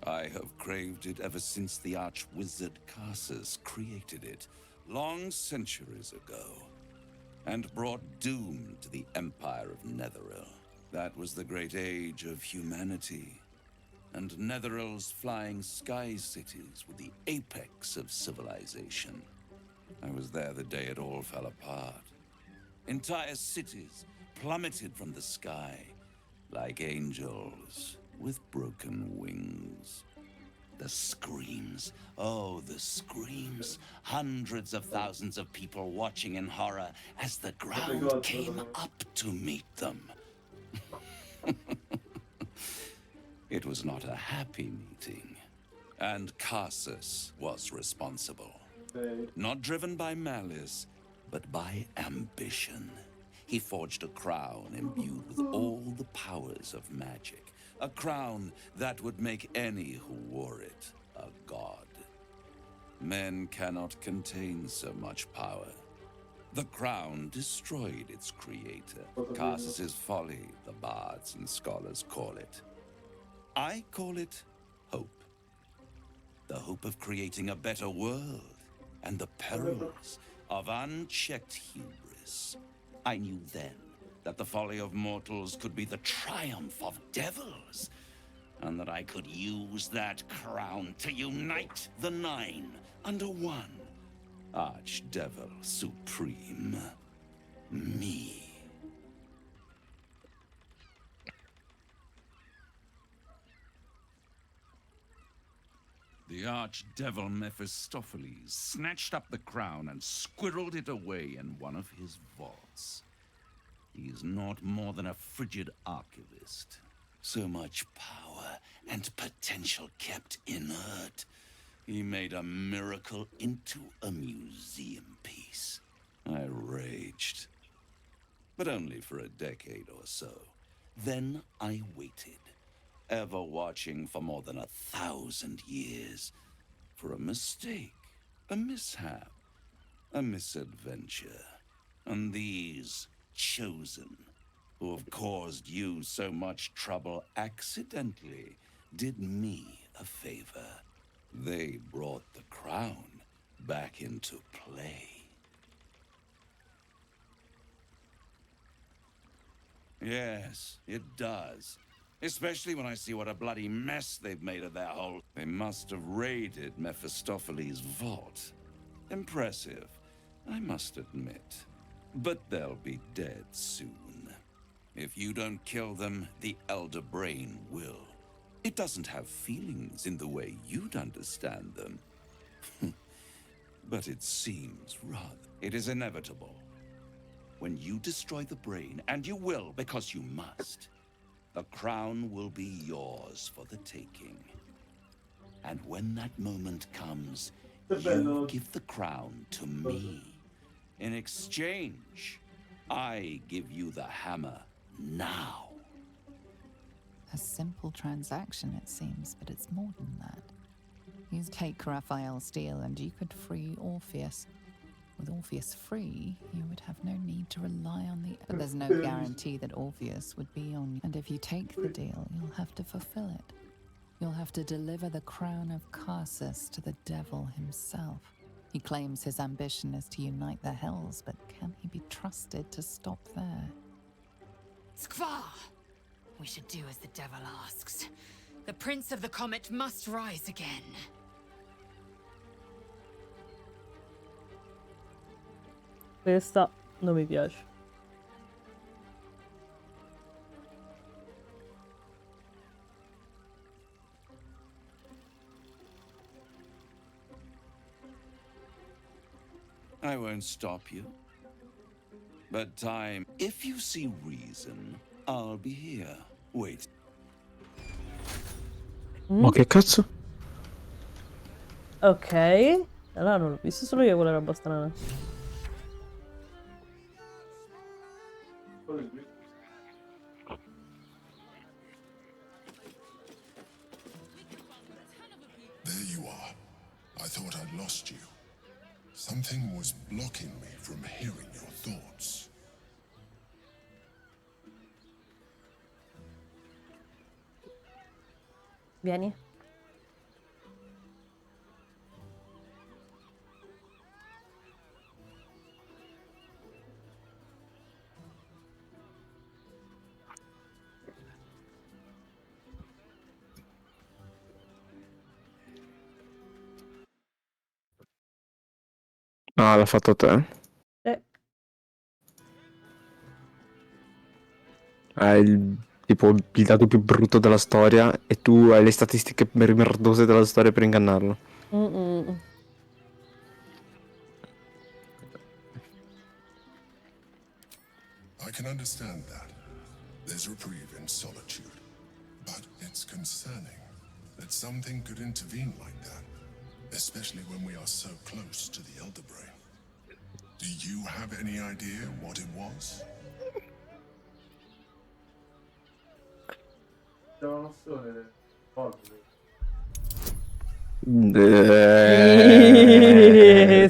I have craved it ever since the arch-wizard Carsus created it, long centuries ago, and brought doom to the Empire of Netheril. That was the great age of humanity, and Netheril's flying sky cities were the apex of civilization. I was there the day it all fell apart. Entire cities plummeted from the sky, like angels with broken wings. The screams, oh, the screams. Hundreds of thousands of people watching in horror as the ground came up to meet them. It was not a happy meeting, and Carsus was responsible. Not driven by malice, but by ambition. He forged a crown imbued with all the powers of magic. A crown that would make any who wore it a god. Men cannot contain so much power. The crown destroyed its creator. Carsus's folly, the bards and scholars call it. I call it hope. The hope of creating a better world, and the perils of unchecked hubris. I knew then that the folly of mortals could be the triumph of devils, and that I could use that crown to unite the Nine under one Archdevil Supreme. Me. The Archdevil Mephistopheles snatched up the crown and squirreled it away in one of his vaults. He is not more than a frigid archivist. So much power and potential kept inert. He made a miracle into a museum piece. I raged. But only for a decade or so. Then I waited, ever watching for more than 1,000 years, for a mistake, a mishap, a misadventure. And these chosen, who have caused you so much trouble accidentally, did me a favor. They brought the crown back into play. Yes, it does. Especially when I see what a bloody mess they've made of their whole... They must have raided Mephistopheles' vault. Impressive, I must admit. But they'll be dead soon. If you don't kill them, the Elder Brain will. It doesn't have feelings in the way you'd understand them. But it seems rather... It is inevitable. When you destroy the brain, and you will because you must, the crown will be yours for the taking. And when that moment comes, you give the crown to me. In exchange, I give you the hammer now. A simple transaction, it seems, but it's more than that. You take Raphael's steel and you could free Orpheus. With Orpheus free, you would have no need to rely on the... But there's no guarantee that Orpheus would be on you. And if you take the deal, you'll have to fulfill it. You'll have to deliver the crown of Carsus to the devil himself. He claims his ambition is to unite the hells, but can he be trusted to stop there? Skvar! We should do as the devil asks. The Prince of the Comet must rise again. Questa non mi piace. I won't stop you. But time... If you see reason, I'll be here. Wait. Ma che cazzo? Ok. Allora non l'ho visto solo io quella roba strana. There you are. I thought I'd lost you. Something was blocking me from hearing your thoughts. Vieni. Ah, l'ha fatto te? Hai tipo il dato più brutto della storia e tu hai le statistiche merdose della storia per ingannarlo. I can understand that. There's reprieve in solitude. But it's concerning that something could intervene like that, especially when we are so close to the Elder Brain. Do you have any idea what it was?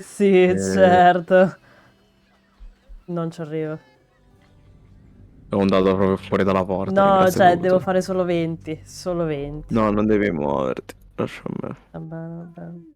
Sì, certo. Non ci arrivo. Sono andato proprio fuori dalla porta. No, grazie cioè, a devo tutto. fare solo 20. Solo 20. No, non devi muoverti. Lascia a me. Va bene, va bene.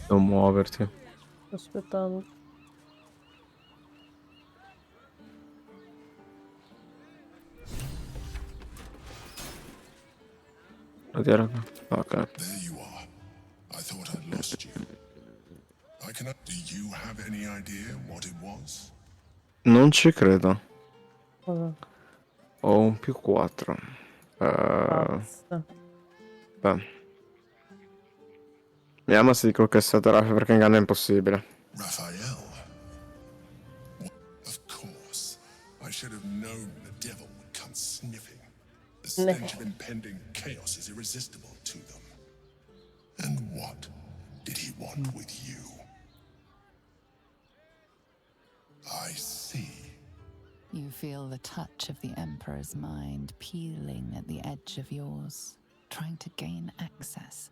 Non muoverti. Sto aspettando. Ok. There you are. I thought I'd lost you. Do you have any idea what it was? Non ci credo. Cosa? Ho un più 4. Basta. Beh. Vediamo se dico che è stato Rafa perché inganno è impossibile. Raphael. Of course. I should have known the devil would come sniffing. The stench of impending chaos is irresistible to them. And what did he want with you? I see. You feel the touch of the Emperor's mind peeling at the edge of yours, trying to gain access.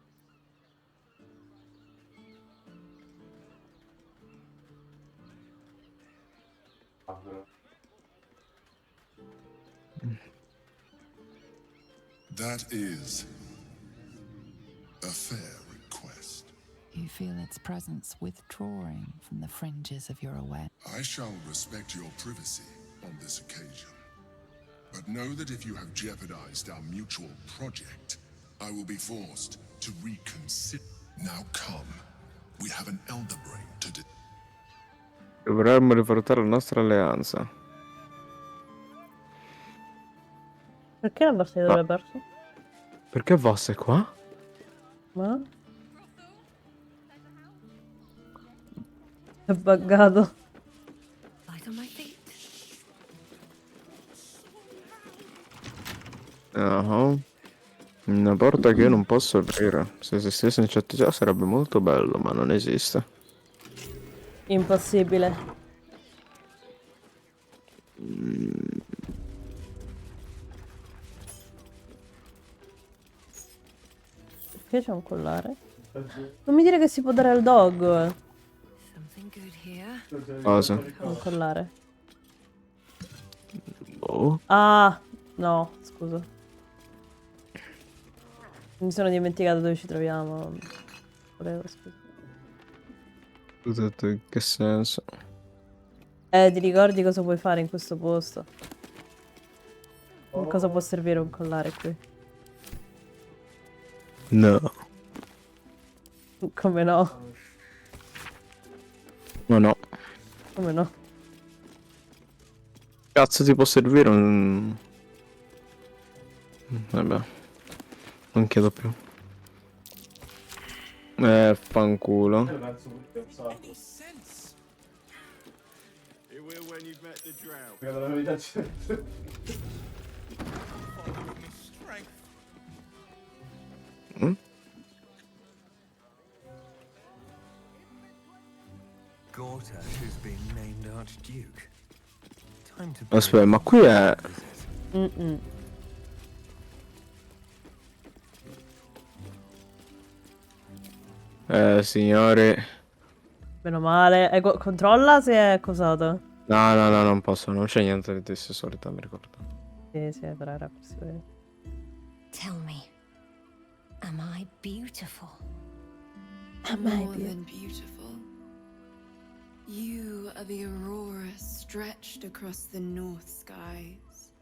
That is a fair request. You feel its presence withdrawing from the fringes of your awareness. I shall respect your privacy on this occasion. But know that if you have jeopardized our mutual project, I will be forced to reconsider. Now come. We have an elder brain to Dovremmo riportare la nostra alleanza. Perché la borsa di dove l'hai perso? Perché Voss è qua? Ma? È buggato. Light on my feet. Una porta che io non posso aprire. Se esistesse in chat già sarebbe molto bello, ma non esiste. Impossibile. Perché c'è un collare? Non mi dire che si può dare al dog. Cosa? Un collare. Oh. Ah, no, scusa. Mi sono dimenticato dove ci troviamo. Volevo, scusa. Scusate, in che senso? Ti ricordi cosa puoi fare in questo posto? Cosa può servire un collare qui? No. Come no? No, no. Come no? Cazzo ti può servire un... Vabbè. Non chiedo più. Fanculo. La verità c'è. Gortash has been named Archduke. Time to Aspetta, ma qui è... Signore... Meno male. Controlla se è cosato. No, no, no, non posso, non c'è niente di solito, mi ricordo. Sì, però era possibile. Tell me, am I beautiful? More than beautiful. You are the aurora stretched across the north skies.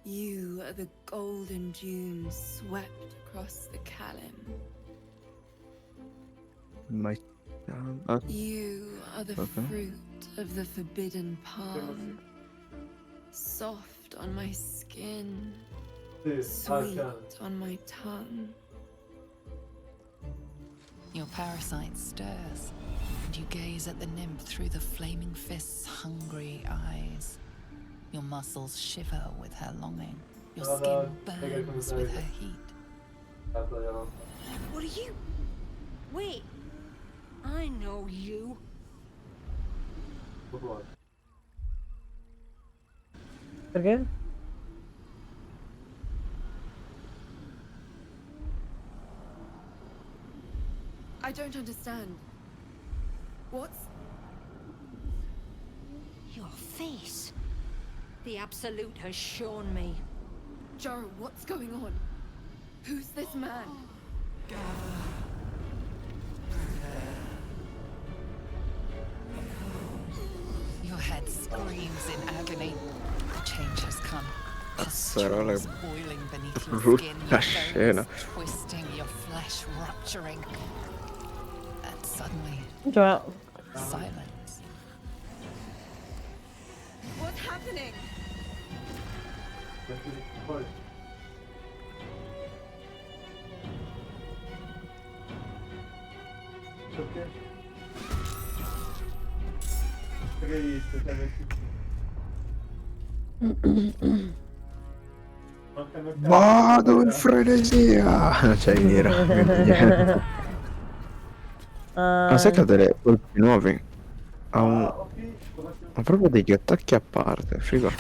You are the golden dunes swept across the Kalim. You are the fruit of the forbidden palm. Soft on my skin, sweet on my tongue. Your parasite stirs, and you gaze at the nymph through the flaming fist's hungry eyes. Your muscles shiver with her longing. Your skin burns with her heat. What are you? Wait, I know you. Perché? I don't understand. What's... Your face. The Absolute has shown me. Jaro, what's going on? Who's this man? Your head screams in agony. The change has come. Cazzarola, Pustules boiling beneath your skin, brutta your scena. bones twisting, your flesh rupturing. And suddenly, Già. silence. What's happening? Vado in frenesia! Cioè, niente. Ma sai che ha delle colpi nuovi? Ha un... Ma proprio degli attacchi a parte, figo.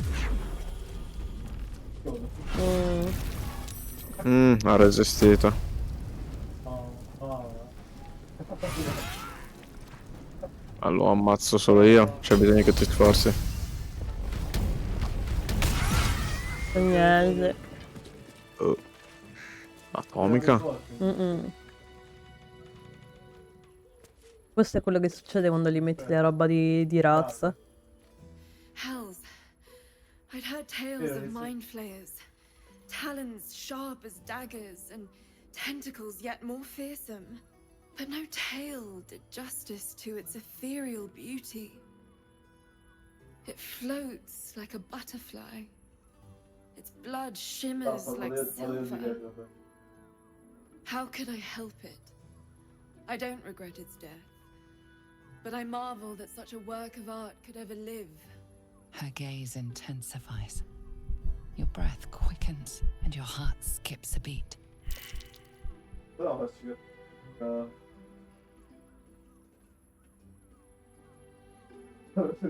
Ha resistito. Allora lo ammazzo solo io, c'è bisogno che ti sforzi. Niente. Atomica? Questo è quello che succede quando gli metti la roba di razza. Hells. I'd heard tales of mind flayers. Talons sharp as daggers, and tentacles yet more fearsome. But no tale did justice to its ethereal beauty. It floats like a butterfly. Its blood shimmers like silver. How could I help it? I don't regret its death, but I marvel that such a work of art could ever live. Her gaze intensifies. Your breath quickens and your heart skips a beat.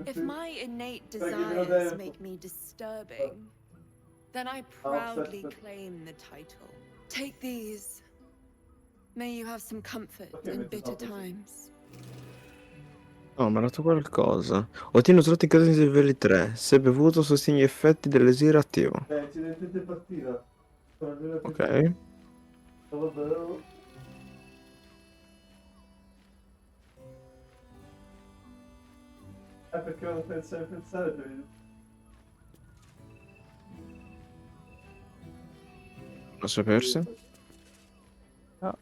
If my innate desires make me disturbing, then I proudly claim the title. Take these. May you have some comfort in bitter times. Oh, mi ha dato qualcosa. Ottieni slot in casa di livelli 3. Se bevuto sostieni gli effetti dell'esire attivo. Accidente partita. Ok. Perché non pensare per... Non sapersi. No.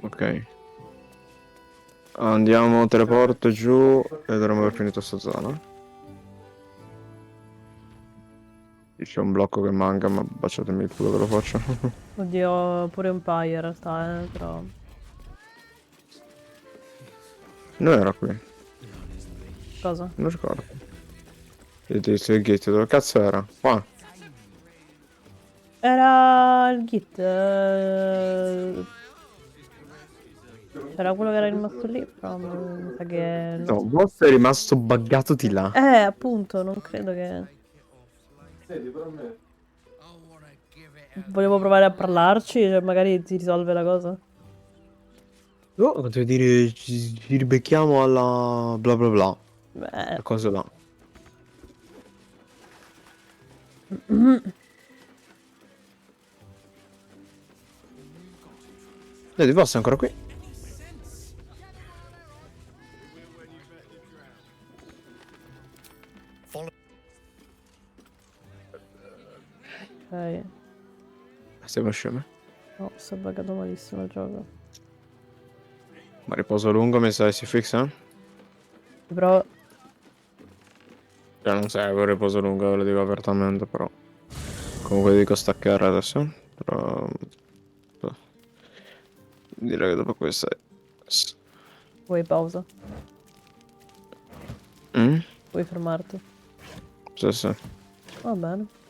Ok. Andiamo, teleporto giù e dovremmo aver finito sta zona. C'è un blocco che manca, ma baciatemi il culo che lo faccio. Oddio, pure un paio in realtà, però... Non era qui. Cosa? Non ricordo. Il gate, dove cazzo era? Qua. Era il git. C'era quello che era rimasto lì, però mi sa che... No, il boss è rimasto buggato di là. Appunto, non credo che... Volevo provare a parlarci, cioè magari si risolve la cosa. Oh, devo dire, ci ribecchiamo alla bla bla bla. Beh. La cosa là. Vedi, il boss è ancora qui. Ok. Stiamo sceme. No, si è buggato malissimo il gioco. Ma riposo lungo mi sa si fixa? Però... Cioè non serve un riposo lungo, ve lo dico apertamente, però. Comunque dico staccare adesso. Però... direi che dopo questa... Vuoi pausa? Vuoi fermarti? Sì, sì. Va bene.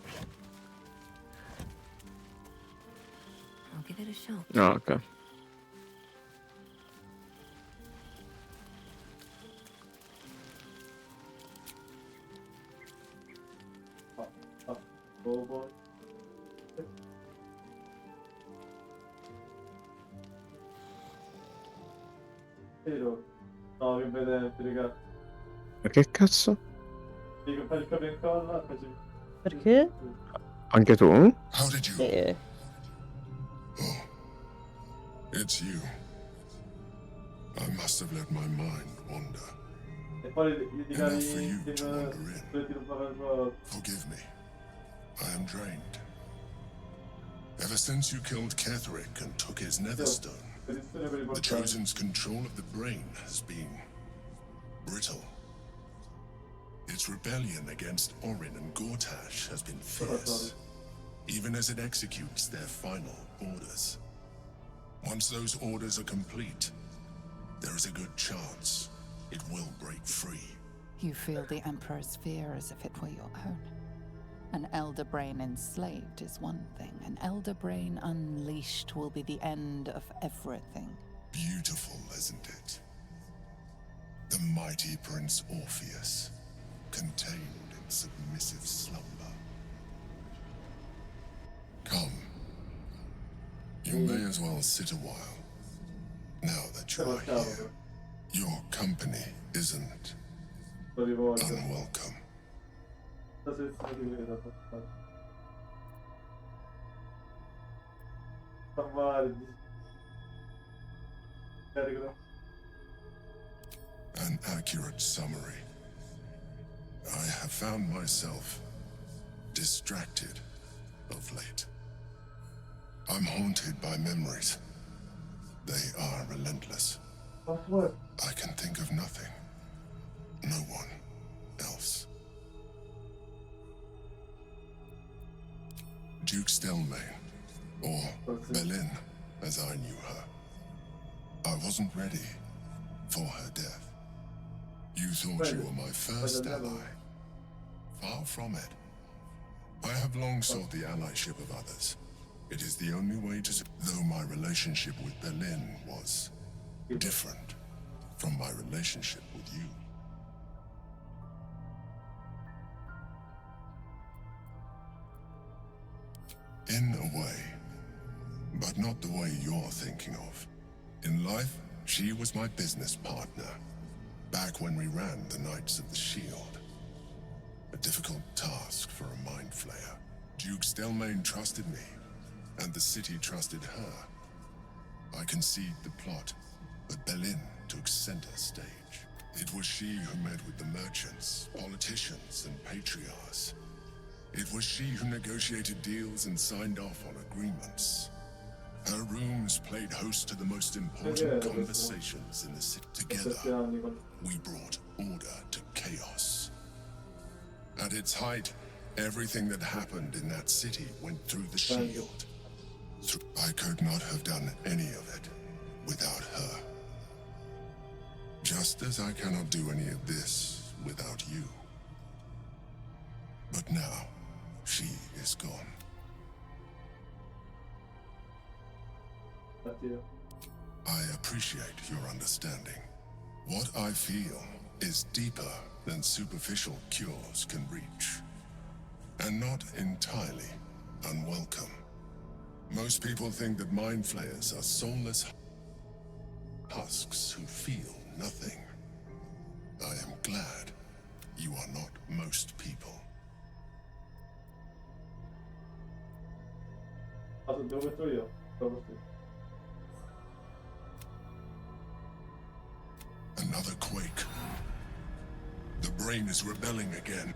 No, ok. No, che vedete, raga. Ma che cazzo? Dico, fai il copia e incolla, Perché? Anche tu? How did you? Sì. Oh, it's you. I must have let my mind wander. E poi gli Enough for you to wander in. ti rubava il gol. Forgive me. I am drained. Ever since you killed Ketherick and took his netherstone, the Chosen's control of the brain has been brittle. Its rebellion against Orin and Gortash has been fierce, even as it executes their final orders. Once those orders are complete, there is a good chance it will break free. You feel the Emperor's fear as if it were your own. An elder brain enslaved is one thing. An elder brain unleashed will be the end of everything. Beautiful, isn't it? The mighty Prince Orpheus, contained in submissive slumber. Come. You may as well sit a while. Now that you are here, your company isn't unwelcome. An accurate summary. I have found myself distracted of late. I'm haunted by memories. They are relentless. I can think of nothing. No one else. Duke Stelmane, or Berlin, as I knew her. I wasn't ready for her death. You thought you were my first ally. Far from it. I have long sought the allyship of others. It is the only way to... Though my relationship with Berlin was different from my relationship with you. In a way, but not the way you're thinking of. In life, she was my business partner, back when we ran the Knights of the Shield. A difficult task for a mind flayer. Duke Stelmane trusted me, and the city trusted her. I conceived the plot, but Berlin took center stage. It was she who met with the merchants, politicians, and patriarchs. It was she who negotiated deals and signed off on agreements. Her rooms played host to the most important conversations in the city. Together, we brought order to chaos. At its height, everything that happened in that city went through the shield. I could not have done any of it without her. Just as I cannot do any of this without you. But now, she is gone. I appreciate your understanding. What I feel is deeper than superficial cures can reach, and not entirely unwelcome. Most people think that mind flayers are soulless husks who feel nothing. I am glad you are not most people. Another quake. The brain is rebelling again.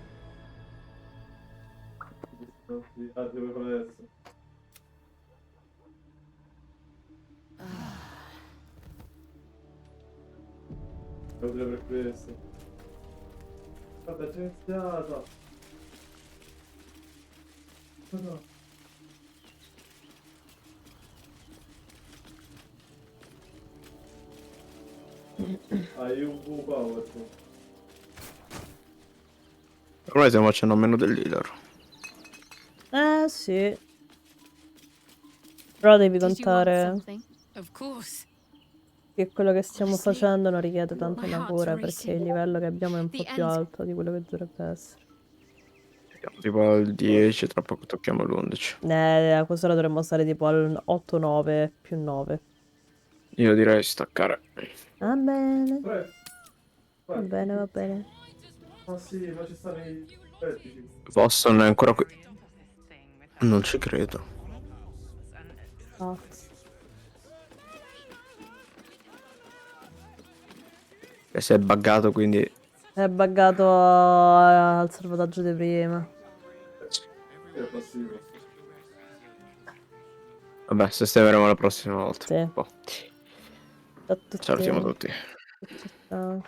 Per questo. Guarda, c'è iniziata. No. Hai un V-Power. Ormai stiamo facendo a meno del leader. Sì. Però devi contare Of course. che quello che stiamo facendo non richiede tanta una cura, perché il livello che abbiamo è un po' più alto di quello che dovrebbe essere. Siamo tipo al 10, tra poco tocchiamo l'11. A quest'ora dovremmo stare tipo al 8-9 più 9. Io direi staccare. Va bene. Va bene, va bene. Ma sì, ma ci stanno i vertici. Boston è ancora qui. Non ci credo. E si è buggato, quindi... È buggato al salvataggio di prima. Vabbè, sistemeremo la prossima volta. Sì. Salutiamo tutti. Ciao.